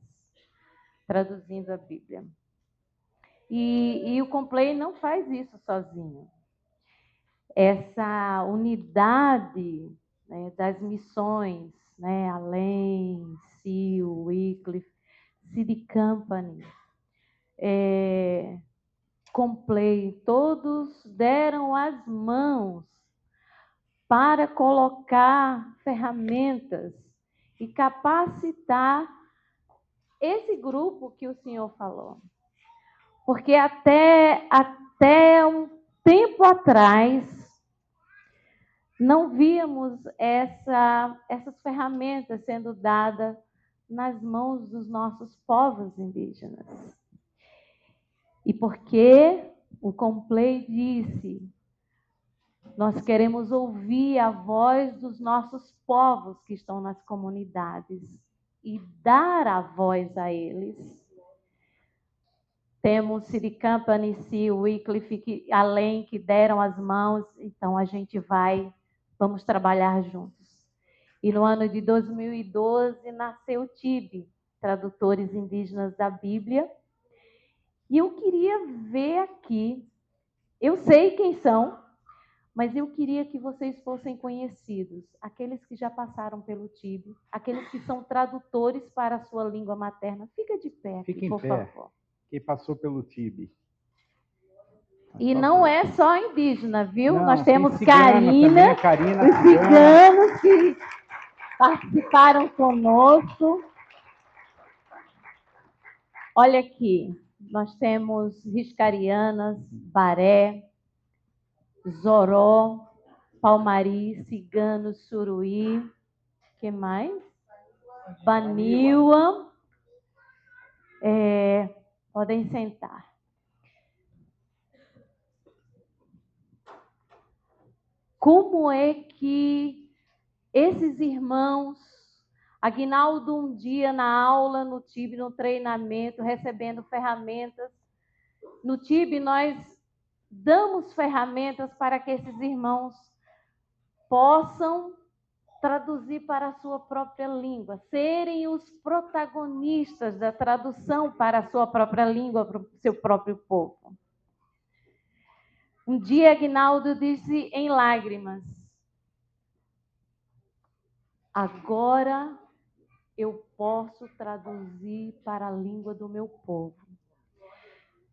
traduzindo a Bíblia. E o Complay não faz isso sozinho. Essa unidade, né, das missões, né, Além, Seal, Wycliffe, Seed Company, Complay, todos deram as mãos para colocar ferramentas e capacitar esse grupo que o senhor falou. Porque até um tempo atrás, não víamos essas ferramentas sendo dadas nas mãos dos nossos povos indígenas. E porque o Complay disse: nós queremos ouvir a voz dos nossos povos que estão nas comunidades. e dar a voz a eles. Temos Siricampa, Nissi, Wycliffe, além que deram as mãos, então a gente vamos trabalhar juntos. E no ano de 2012 nasceu o TIB, Tradutores Indígenas da Bíblia. E eu queria ver aqui, eu sei quem são, mas eu queria que vocês fossem conhecidos, aqueles que já passaram pelo TIB, aqueles que são tradutores para a sua língua materna. Fica de pé aqui, Fica em por pé. favor. Quem passou pelo TIB. E não é só indígena, viu? Não, nós temos tem cigana também, Karina, a Karina os ciganos que participaram conosco. Olha aqui, nós temos riscarianas, Baré, Zoró, Palmari, ciganos, Suruí, que mais? Baniwa. Podem sentar. Como é que esses irmãos, Aguinaldo um dia na aula, no TIB, no treinamento, recebendo ferramentas, no TIB nós damos ferramentas para que esses irmãos possam traduzir para a sua própria língua, serem os protagonistas da tradução para a sua própria língua, para o seu próprio povo. Um dia, Aguinaldo disse em lágrimas: agora eu posso traduzir para a língua do meu povo.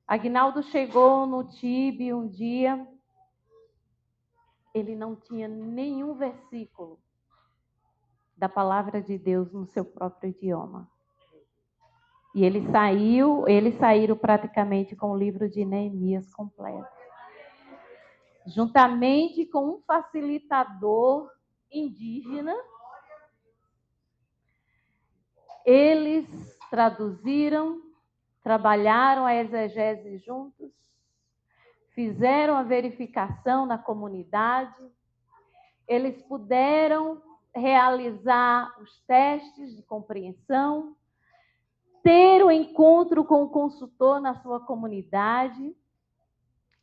Aguinaldo chegou no TIB um dia, ele não tinha nenhum versículo da palavra de Deus no seu próprio idioma. E eles saíram praticamente com o livro de Neemias completo. Juntamente com um facilitador indígena, eles traduziram, trabalharam a exegese juntos, fizeram a verificação na comunidade, eles puderam realizar os testes de compreensão, ter o encontro com o consultor na sua comunidade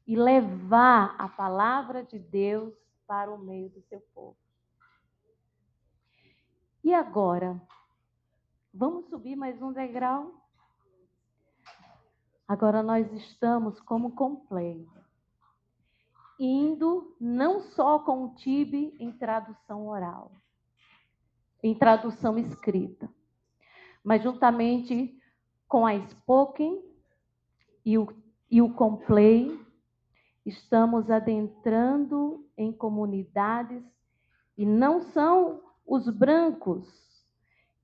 e levar a palavra de Deus para o meio do seu povo. E agora? Vamos subir mais um degrau? Agora nós estamos como Complay, indo não só com o TIB em tradução oral, em tradução escrita, mas juntamente com a Spoken e o Complay, estamos adentrando em comunidades e não são os brancos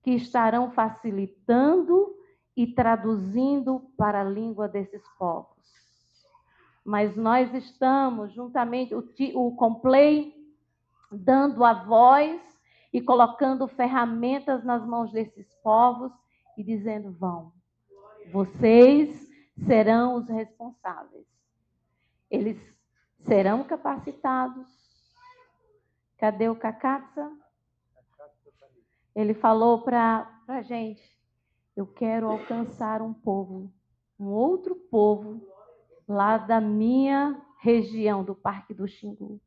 que estarão facilitando e traduzindo para a língua desses povos. Mas nós estamos, juntamente, o Complay, dando a voz e colocando ferramentas nas mãos desses povos e dizendo: vão, vocês serão os responsáveis. Eles serão capacitados. Cadê o Kakatsa? Ele falou para a gente: eu quero alcançar um povo, um outro povo, lá da minha região, do Parque do Xingu.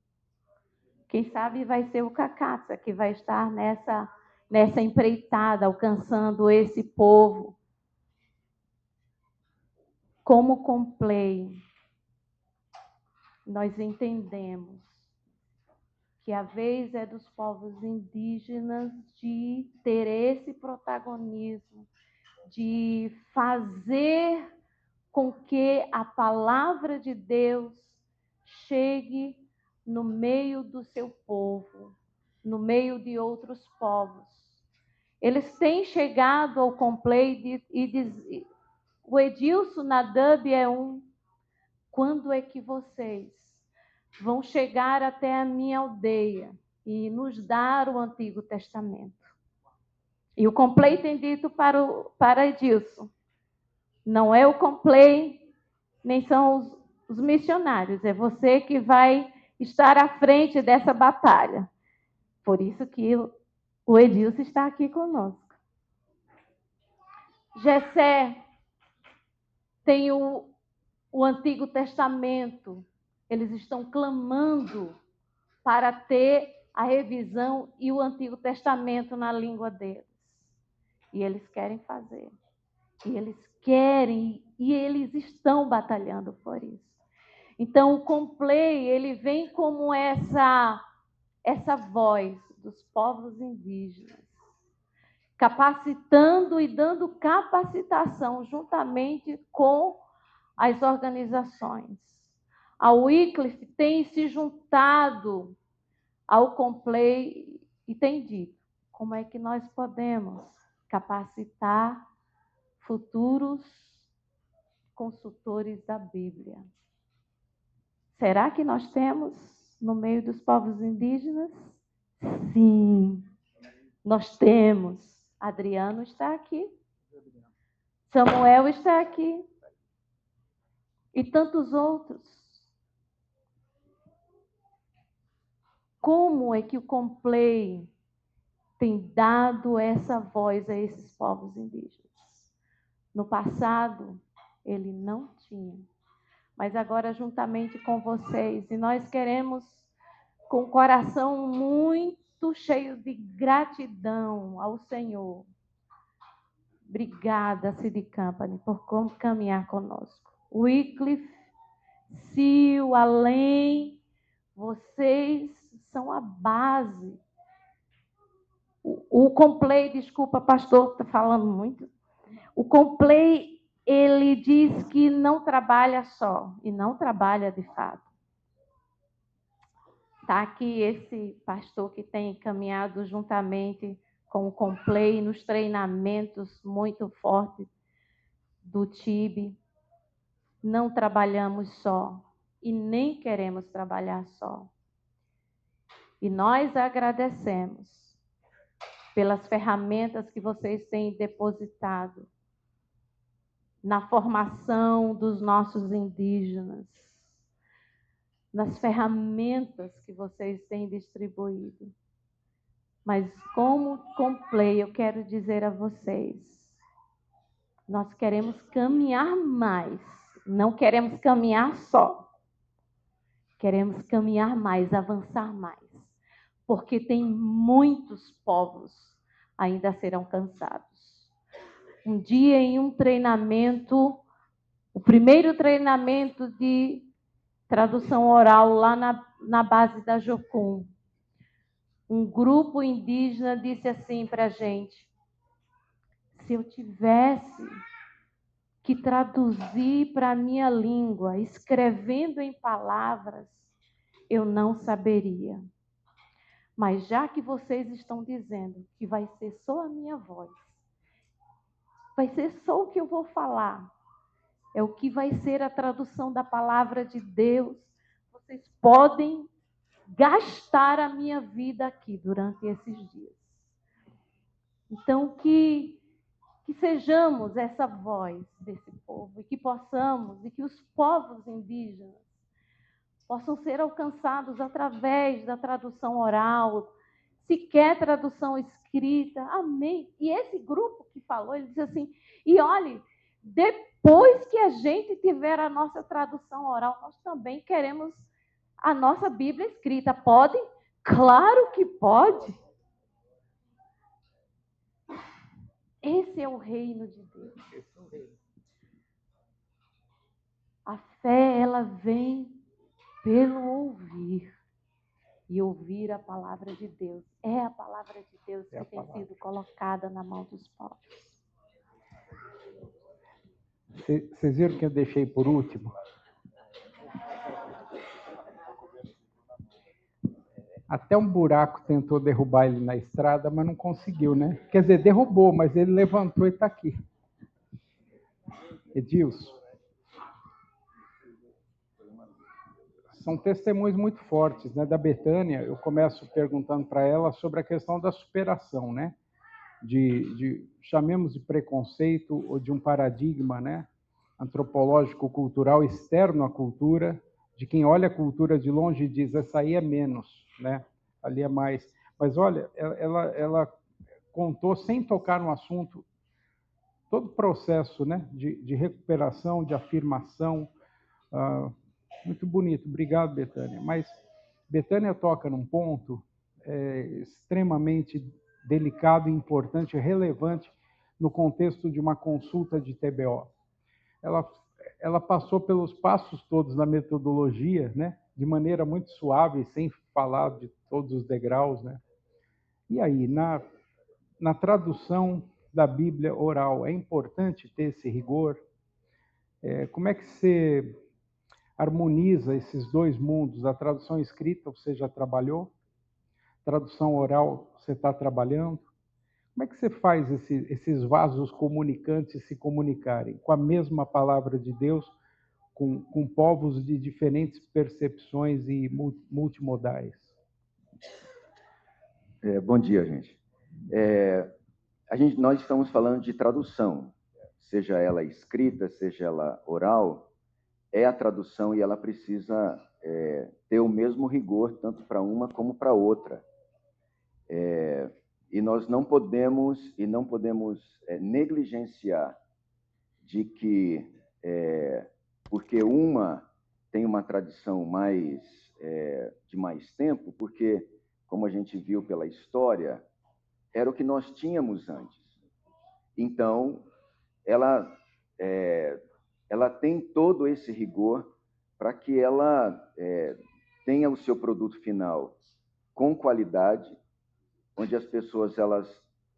Quem sabe vai ser o Kakatsa que vai estar nessa empreitada, alcançando esse povo. Como Complay, nós entendemos que a vez é dos povos indígenas de ter esse protagonismo, de fazer com que a palavra de Deus chegue no meio do seu povo, no meio de outros povos. Eles têm chegado ao Complay e dizem: o Edilson Nadab é um. Quando é que vocês vão chegar até a minha aldeia e nos dar o Antigo Testamento? E o Complay tem dito para Edilson: não é o Complay, nem são os missionários, é você que vai estar à frente dessa batalha. Por isso que o Edilson está aqui conosco. Jessé tem o Antigo Testamento. Eles estão clamando para ter a revisão e o Antigo Testamento na língua deles. E eles querem fazer. E eles querem, e eles estão batalhando por isso. Então, o Complay, ele vem como essa voz dos povos indígenas, capacitando e dando capacitação juntamente com as organizações. A Wycliffe tem se juntado ao Complay e tem dito como é que nós podemos capacitar futuros consultores da Bíblia. Será que nós temos no meio dos povos indígenas? Sim, nós temos. Adriano está aqui. Samuel está aqui. E tantos outros. Como é que o Complay tem dado essa voz a esses povos indígenas? No passado, ele não tinha. Mas agora, juntamente com vocês, e nós queremos, com o coração muito cheio de gratidão ao Senhor. Obrigada, City Company, por caminhar conosco. Wycliffe, Sil, Além, vocês são a base. O Complay, desculpa, pastor, está falando muito. O Complay, ele diz que não trabalha só, e não trabalha de fato. Está aqui esse pastor que tem caminhado juntamente com o Complay nos treinamentos muito fortes do TIB. Não trabalhamos só e nem queremos trabalhar só. E nós agradecemos pelas ferramentas que vocês têm depositado na formação dos nossos indígenas, nas ferramentas que vocês têm distribuído. Mas como Complay, eu quero dizer a vocês, nós queremos caminhar mais, não queremos caminhar só. Queremos caminhar mais, avançar mais, porque tem muitos povos ainda a ser alcançados. Um dia, em um treinamento, o primeiro treinamento de tradução oral lá na base da Jocum, um grupo indígena disse assim para a gente: se eu tivesse que traduzir para a minha língua, escrevendo em palavras, eu não saberia. Mas já que vocês estão dizendo que vai ser só a minha voz, vai ser só o que eu vou falar, é o que vai ser a tradução da palavra de Deus, vocês podem gastar a minha vida aqui durante esses dias. Então, que sejamos essa voz desse povo, e que possamos, e que os povos indígenas possam ser alcançados através da tradução oral, se quer tradução escrita, amém. E esse grupo que falou, ele disse assim, e olhe, depois que a gente tiver a nossa tradução oral, nós também queremos a nossa Bíblia escrita. Pode? Claro que pode. Esse é o reino de Deus. A fé, ela vem pelo ouvir. E ouvir a palavra de Deus. É a palavra de Deus que tem sido colocada na mão dos povos. Vocês viram que eu deixei por último? Até um buraco tentou derrubar ele na estrada, mas não conseguiu, né? Quer dizer, derrubou, mas ele levantou e está aqui. Edilson. São testemunhos muito fortes, né? Da Betânia, eu começo perguntando para ela sobre a questão da superação, né? Chamemos de preconceito ou de um paradigma, né? Antropológico, cultural, externo à cultura, de quem olha a cultura de longe e diz, essa aí é menos, né? Ali é mais. Mas olha, ela contou, sem tocar no assunto, todo o processo, né, de recuperação, de afirmação. Muito bonito. Obrigado, Betânia. Mas Betânia toca num ponto extremamente delicado, importante, relevante no contexto de uma consulta de TBO. Ela passou pelos passos todos na metodologia, né, de maneira muito suave, sem falar de todos os degraus, né? E aí, na tradução da Bíblia oral, é importante ter esse rigor? Como é que você harmoniza esses dois mundos? A tradução escrita você já trabalhou? Tradução oral você está trabalhando? Como é que você faz esses vasos comunicantes se comunicarem com a mesma palavra de Deus, com povos de diferentes percepções e multimodais? Bom dia, gente. Nós estamos falando de tradução, seja ela escrita, seja ela oral, é a tradução e ela precisa ter o mesmo rigor, tanto para uma como para outra. E nós não podemos negligenciar de que, porque uma tem uma tradição de mais tempo, porque, como a gente viu pela história, era o que nós tínhamos antes. Então, ela tem todo esse rigor para que ela tenha o seu produto final com qualidade, onde as pessoas, elas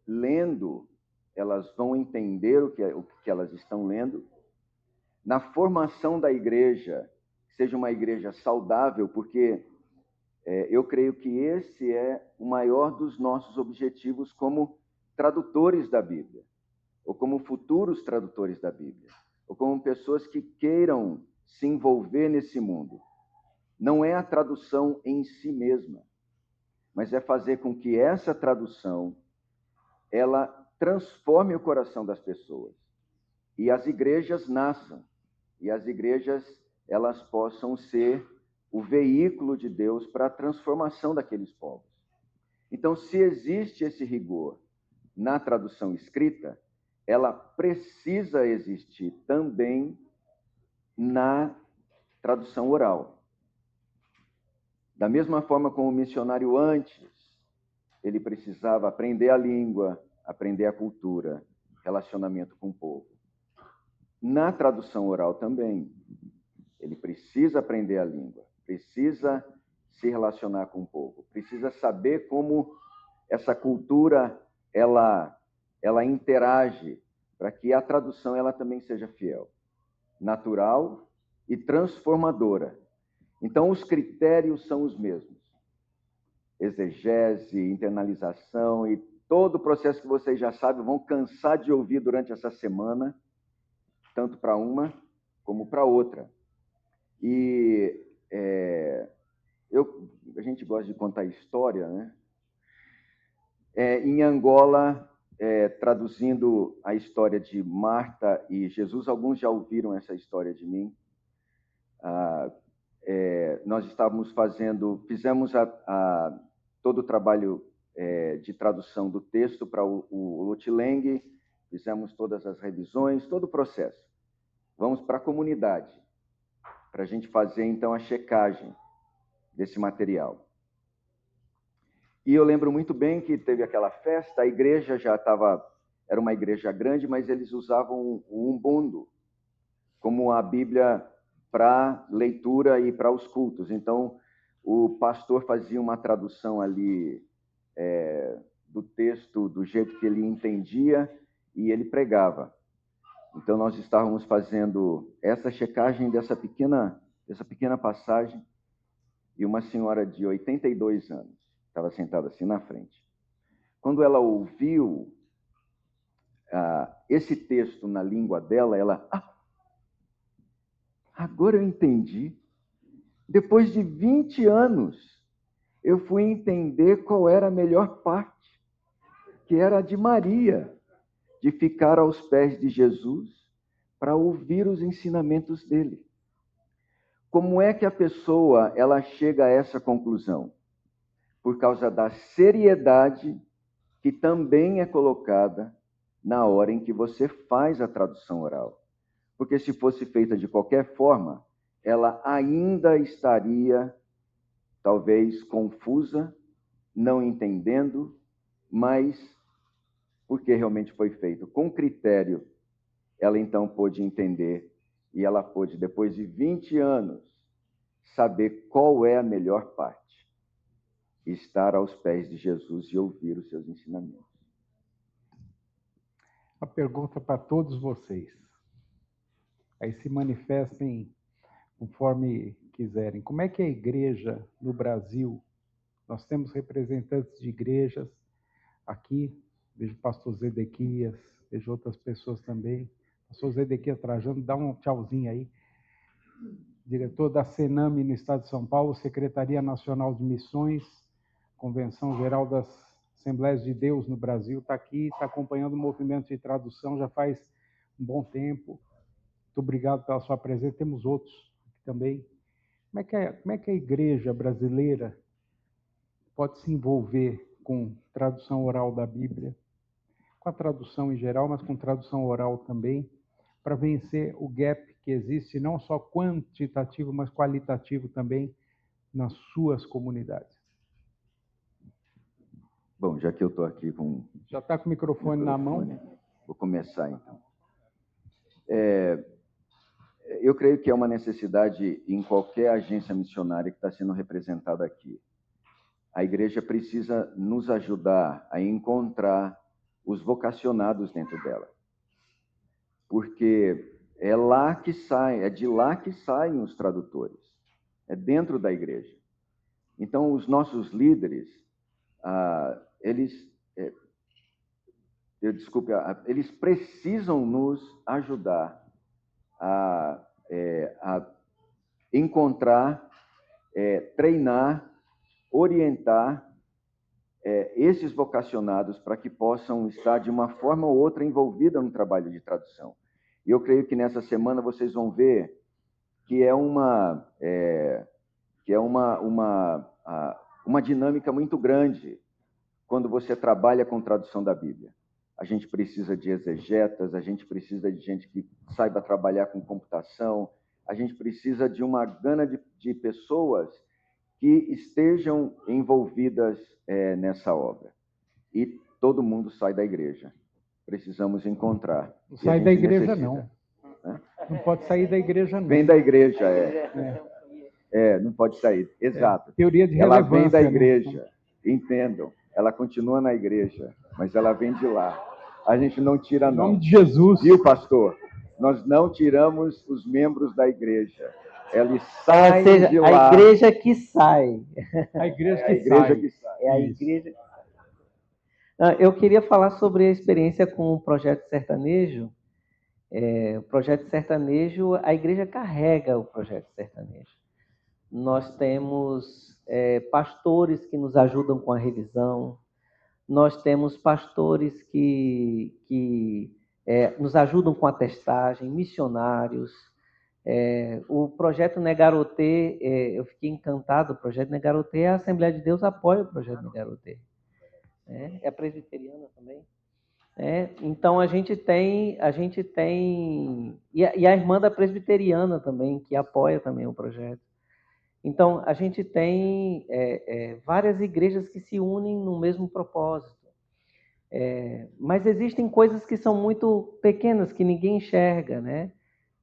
lendo, elas vão entender o que elas estão lendo. Na formação da igreja, seja uma igreja saudável, porque eu creio que esse é o maior dos nossos objetivos como tradutores da Bíblia, ou como futuros tradutores da Bíblia, ou como pessoas que queiram se envolver nesse mundo. Não é a tradução em si mesma, mas é fazer com que essa tradução ela transforme o coração das pessoas e as igrejas nasçam, e as igrejas elas possam ser o veículo de Deus para a transformação daqueles povos. Então, se existe esse rigor na tradução escrita, ela precisa existir também na tradução oral. Da mesma forma como o missionário antes, ele precisava aprender a língua, aprender a cultura, relacionamento com o povo. Na tradução oral também, ele precisa aprender a língua, precisa se relacionar com o povo, precisa saber como essa cultura ela interage, para que a tradução ela também seja fiel, natural e transformadora. Então, os critérios são os mesmos. Exegese, internalização e todo o processo que vocês já sabem, vão cansar de ouvir durante essa semana, tanto para uma como para outra. E a gente gosta de contar história, né? Em Angola, traduzindo a história de Marta e Jesus, alguns já ouviram essa história de mim. Nós fizemos todo o trabalho de tradução do texto para o Lutileng, fizemos todas as revisões, todo o processo. Vamos para a comunidade, para a gente fazer, então, a checagem desse material. E eu lembro muito bem que teve aquela festa, a igreja já era uma igreja grande, mas eles usavam o Ubuntu como a Bíblia para leitura e para os cultos. Então, o pastor fazia uma tradução ali do texto do jeito que ele entendia e ele pregava. Então, nós estávamos fazendo essa checagem dessa pequena passagem e uma senhora de 82 anos estava sentada assim na frente. Quando ela ouviu esse texto na língua dela, ela... agora eu entendi. Depois de 20 anos, eu fui entender qual era a melhor parte, que era a de Maria, de ficar aos pés de Jesus para ouvir os ensinamentos dele. Como é que a pessoa ela chega a essa conclusão? Por causa da seriedade que também é colocada na hora em que você faz a tradução oral. Porque se fosse feita de qualquer forma, ela ainda estaria, talvez, confusa, não entendendo, mas porque realmente foi feito com critério, ela então pôde entender e ela pôde, depois de 20 anos, saber qual é a melhor parte. Estar aos pés de Jesus e ouvir os seus ensinamentos. A pergunta para todos vocês. Aí se manifestem conforme quiserem. Como é que é a igreja no Brasil? Nós temos representantes de igrejas aqui, vejo o pastor Zedequias, vejo outras pessoas também. Pastor Zedequias Trajano, dá um tchauzinho aí. Diretor da Sename no estado de São Paulo, Secretaria Nacional de Missões, Convenção Geral das Assembleias de Deus no Brasil, está aqui, está acompanhando o movimento de tradução já faz um bom tempo. Muito obrigado pela sua presença. Temos outros aqui também. Como é que a igreja brasileira pode se envolver com tradução oral da Bíblia, com a tradução em geral, mas com tradução oral também, para vencer o gap que existe, não só quantitativo, mas qualitativo também nas suas comunidades? Bom, já que eu estou aqui com... Já está com o microfone na mão? Vou começar, então. Eu creio que é uma necessidade em qualquer agência missionária que está sendo representada aqui. A igreja precisa nos ajudar a encontrar os vocacionados dentro dela. Porque é de lá que saem os tradutores. É dentro da igreja. Então, os nossos líderes, eles precisam nos ajudar a encontrar, treinar, orientar esses vocacionados para que possam estar de uma forma ou outra envolvidos no trabalho de tradução. E eu creio que nessa semana vocês vão ver que é uma dinâmica muito grande quando você trabalha com tradução da Bíblia. A gente precisa de exegetas, a gente precisa de gente que saiba trabalhar com computação, a gente precisa de uma gana de pessoas que estejam envolvidas nessa obra. E todo mundo sai da igreja. Precisamos encontrar. Não sai da igreja, não. Não pode sair da igreja, não. Vem da igreja, não pode sair. Exato. Teoria de ela relevância. Vem da igreja. Né? Entendam. Ela continua na igreja, mas ela vem de lá. A gente não tira, não. Em nome de Jesus. Viu, pastor? Nós não tiramos os membros da igreja. Eles saem de lá. A igreja que sai. A igreja que sai. É a igreja que sai. Eu queria falar sobre a experiência com o Projeto Sertanejo. O Projeto Sertanejo, a igreja carrega o Projeto Sertanejo. Nós temos pastores que nos ajudam com a revisão, nós temos pastores que nos ajudam com a testagem, missionários. O Projeto Negarotê, eu fiquei encantado, o Projeto Negarotê, a Assembleia de Deus apoia o Projeto Negarotê. É presbiteriana também. Então, a gente tem e a irmã da presbiteriana também, que apoia também o projeto. Então, a gente tem várias igrejas que se unem no mesmo propósito. Mas existem coisas que são muito pequenas, que ninguém enxerga, né?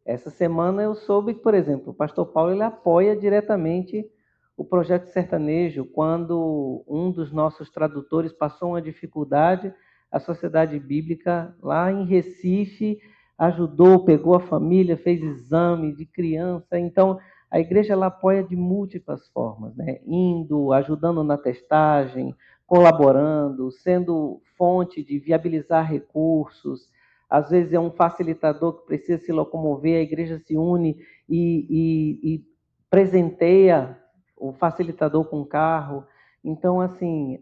Essa semana eu soube que, por exemplo, o pastor Paulo ele apoia diretamente o Projeto Sertanejo. Quando um dos nossos tradutores passou uma dificuldade, a Sociedade Bíblica, lá em Recife, ajudou, pegou a família, fez exame de criança. Então, a igreja ela apoia de múltiplas formas, né? Indo, ajudando na testagem, colaborando, sendo fonte de viabilizar recursos. Às vezes é um facilitador que precisa se locomover, a igreja se une e presenteia o facilitador com carro. Então, assim,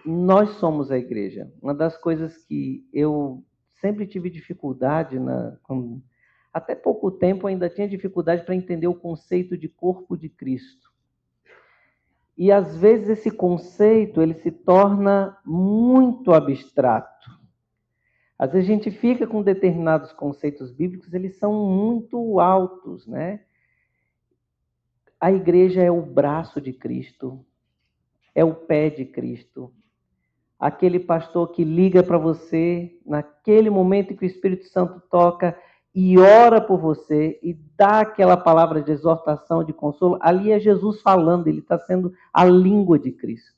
nós somos a igreja. Uma das coisas que eu sempre tive dificuldade, até pouco tempo ainda tinha dificuldade para entender o conceito de corpo de Cristo. E às vezes esse conceito ele se torna muito abstrato. Às vezes a gente fica com determinados conceitos bíblicos, eles são muito altos, né? A igreja é o braço de Cristo, é o pé de Cristo. Aquele pastor que liga para você naquele momento em que o Espírito Santo toca e ora por você e dá aquela palavra de exortação, de consolo, ali é Jesus falando, ele está sendo a língua de Cristo.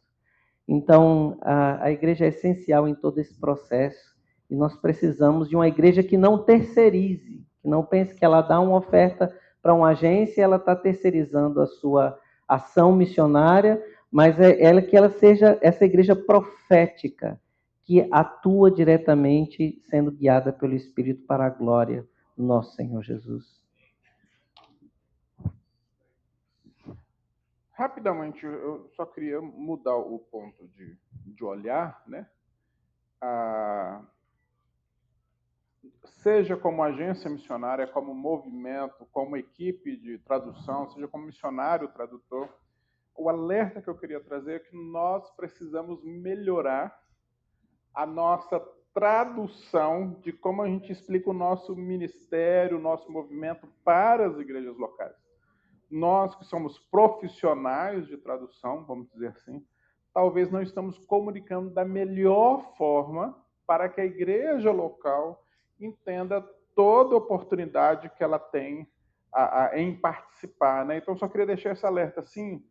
Então, a igreja é essencial em todo esse processo e nós precisamos de uma igreja que não terceirize, que não pense que ela dá uma oferta para uma agência e ela está terceirizando a sua ação missionária, mas que ela seja essa igreja profética, que atua diretamente sendo guiada pelo Espírito para a glória do nosso Senhor Jesus. Rapidamente, eu só queria mudar o ponto de olhar, né? Seja como agência missionária, como movimento, como equipe de tradução, seja como missionário tradutor, o alerta que eu queria trazer é que nós precisamos melhorar a nossa tradução de como a gente explica o nosso ministério, o nosso movimento para as igrejas locais. Nós que somos profissionais de tradução, vamos dizer assim, talvez não estamos comunicando da melhor forma para que a igreja local entenda toda a oportunidade que ela tem em participar, né? Então, só queria deixar esse alerta. Sim,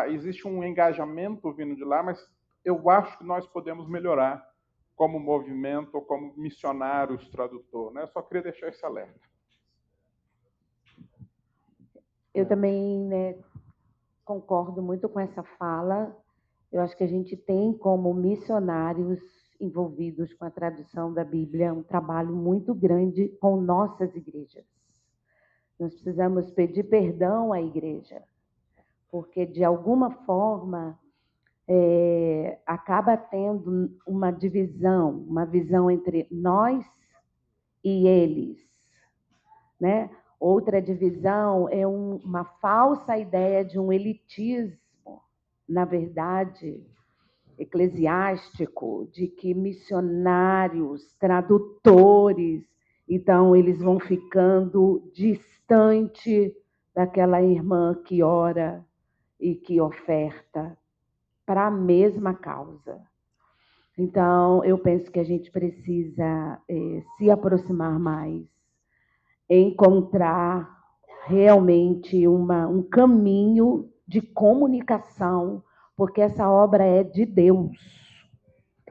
existe um engajamento vindo de lá, mas eu acho que nós podemos melhorar como movimento ou como missionários tradutor, né? Só queria deixar esse alerta. Eu também, né, concordo muito com essa fala. Eu acho que a gente tem, como missionários envolvidos com a tradução da Bíblia, um trabalho muito grande com nossas igrejas. Nós precisamos pedir perdão à igreja, porque, de alguma forma, acaba tendo uma divisão, uma visão entre nós e eles, né? Outra divisão é uma falsa ideia de um elitismo, na verdade, eclesiástico, de que missionários, tradutores, então eles vão ficando distante daquela irmã que ora e que oferta para a mesma causa. Então, eu penso que a gente precisa se aproximar mais, encontrar realmente um caminho de comunicação, porque essa obra é de Deus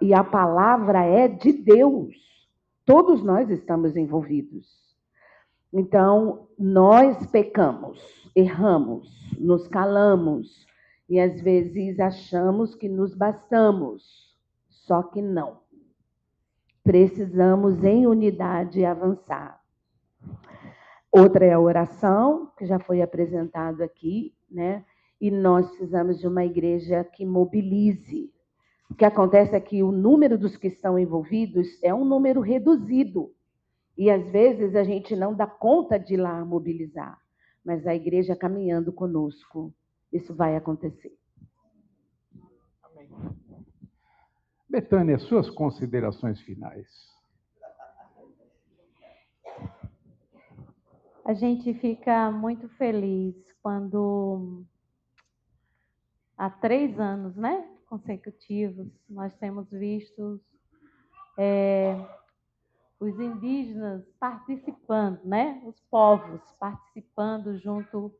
e a palavra é de Deus. Todos nós estamos envolvidos. Então, nós pecamos, erramos, nos calamos e às vezes achamos que nos bastamos, só que não. Precisamos, em unidade, avançar. Outra é a oração, que já foi apresentado aqui, né? E nós precisamos de uma igreja que mobilize. O que acontece é que o número dos que estão envolvidos é um número reduzido. E, às vezes, a gente não dá conta de ir lá mobilizar. Mas a igreja caminhando conosco, isso vai acontecer. Amém. Betânia, suas considerações finais. A gente fica muito feliz quando, há 3 anos, né, consecutivos, nós temos visto os indígenas participando, né, os povos participando junto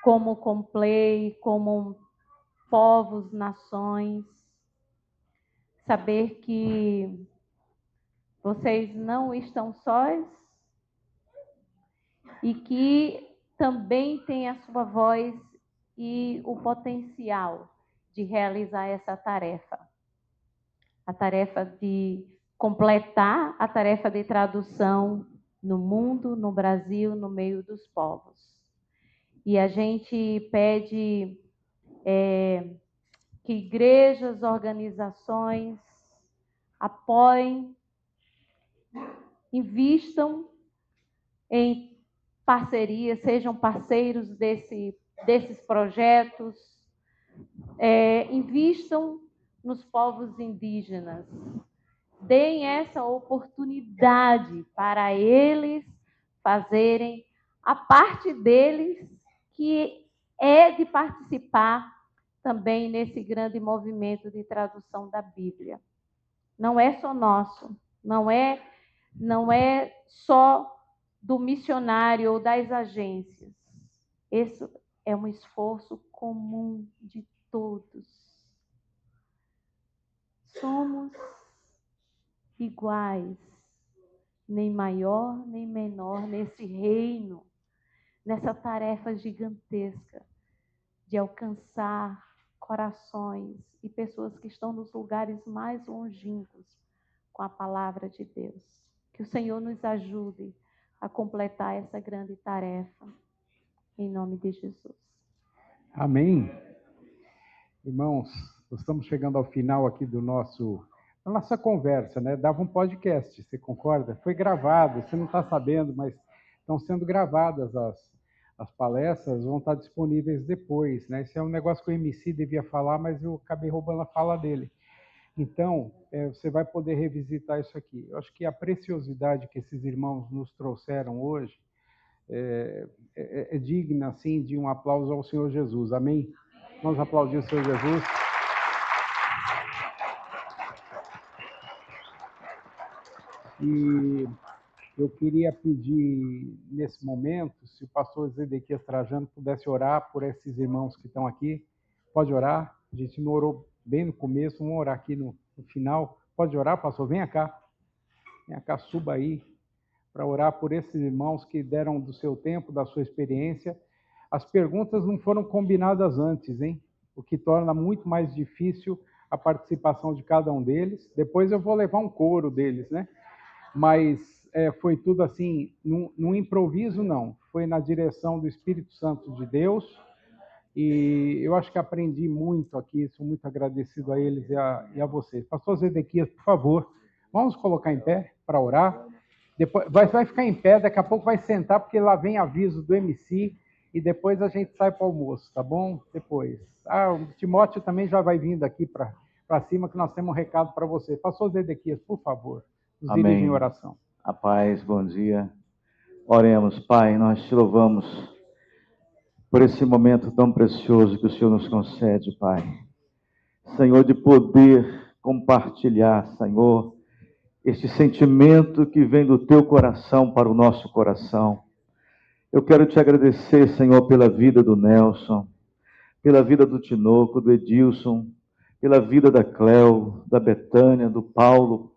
como Complay, como povos, nações. Saber que vocês não estão sós, e que também tem a sua voz e o potencial de realizar essa tarefa. A tarefa de completar a tarefa de tradução no mundo, no Brasil, no meio dos povos. E a gente pede que igrejas, organizações apoiem, invistam em parcerias, sejam parceiros desses projetos, invistam nos povos indígenas, deem essa oportunidade para eles fazerem a parte deles, que é de participar também nesse grande movimento de tradução da Bíblia. Não é só nosso, não é só do missionário ou das agências. Esse é um esforço comum de todos. Somos iguais, nem maior nem menor nesse reino, nessa tarefa gigantesca de alcançar corações e pessoas que estão nos lugares mais longínquos com a palavra de Deus. Que o Senhor nos ajude a completar essa grande tarefa, em nome de Jesus. Amém. Irmãos, nós estamos chegando ao final aqui da nossa conversa, né? Dava um podcast, você concorda? Foi gravado, você não está sabendo, mas estão sendo gravadas as palestras, vão estar disponíveis depois, né? Esse é um negócio que o MC devia falar, mas eu acabei roubando a fala dele. Então, você vai poder revisitar isso aqui. Eu acho que a preciosidade que esses irmãos nos trouxeram hoje é digna, assim, de um aplauso ao Senhor Jesus. Amém? Vamos aplaudir o Senhor Jesus. E eu queria pedir, nesse momento, se o pastor Zedequias Trajano pudesse orar por esses irmãos que estão aqui. Pode orar? A gente não orou bem no começo, vamos orar aqui no final. Pode orar, pastor? Venha cá, suba aí, para orar por esses irmãos que deram do seu tempo, da sua experiência. As perguntas não foram combinadas antes, hein? O que torna muito mais difícil a participação de cada um deles. Depois eu vou levar um coro deles, né? Mas foi tudo assim, num improviso, não. Foi na direção do Espírito Santo de Deus. E eu acho que aprendi muito aqui, sou muito agradecido a eles e a vocês. Pastor Zedequias, por favor, vamos colocar em pé para orar. Depois vai ficar em pé, daqui a pouco vai sentar, porque lá vem aviso do MC, e depois a gente sai para o almoço, tá bom? Depois. O Timóteo também já vai vindo aqui para cima, que nós temos um recado para você. Pastor Zedequias, por favor, nos dirige em oração. A paz, bom dia. Oremos, Pai, nós te louvamos por esse momento tão precioso que o Senhor nos concede, Pai. Senhor, de poder compartilhar, Senhor, este sentimento que vem do teu coração para o nosso coração. Eu quero te agradecer, Senhor, pela vida do Nelson, pela vida do Tinoco, do Edilson, pela vida da Cleo, da Betânia, do Paulo,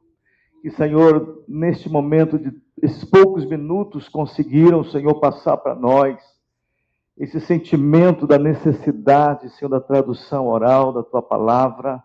que, Senhor, neste momento, esses poucos minutos, conseguiram, Senhor, passar para nós esse sentimento da necessidade, Senhor, da tradução oral da tua palavra,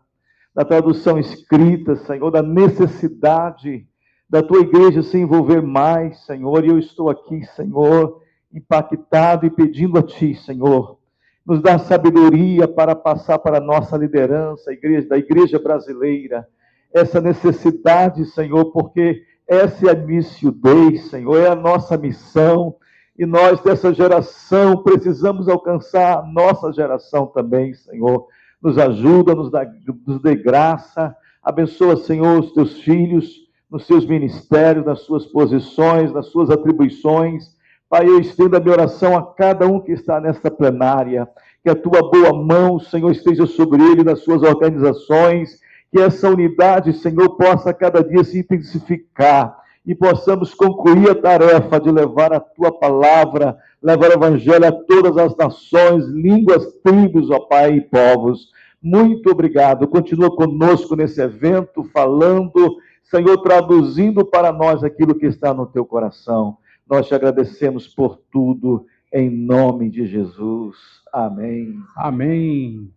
da tradução escrita, Senhor, da necessidade da tua igreja se envolver mais, Senhor, e eu estou aqui, Senhor, impactado e pedindo a ti, Senhor, nos dá sabedoria para passar para a nossa liderança, da igreja brasileira, essa necessidade, Senhor, porque essa é a missio Dei, Senhor, é a nossa missão, e nós dessa geração precisamos alcançar a nossa geração também, Senhor. Nos ajuda, nos dê graça, abençoa, Senhor, os teus filhos, nos seus ministérios, nas suas posições, nas suas atribuições. Pai, eu estendo a minha oração a cada um que está nesta plenária, que a tua boa mão, Senhor, esteja sobre ele, nas suas organizações, que essa unidade, Senhor, possa cada dia se intensificar e possamos concluir a tarefa de levar a tua palavra, levar o evangelho a todas as nações, línguas, tribos, ó Pai, e povos. Muito obrigado. Continua conosco nesse evento, falando, Senhor, traduzindo para nós aquilo que está no teu coração. Nós te agradecemos por tudo, em nome de Jesus. Amém. Amém.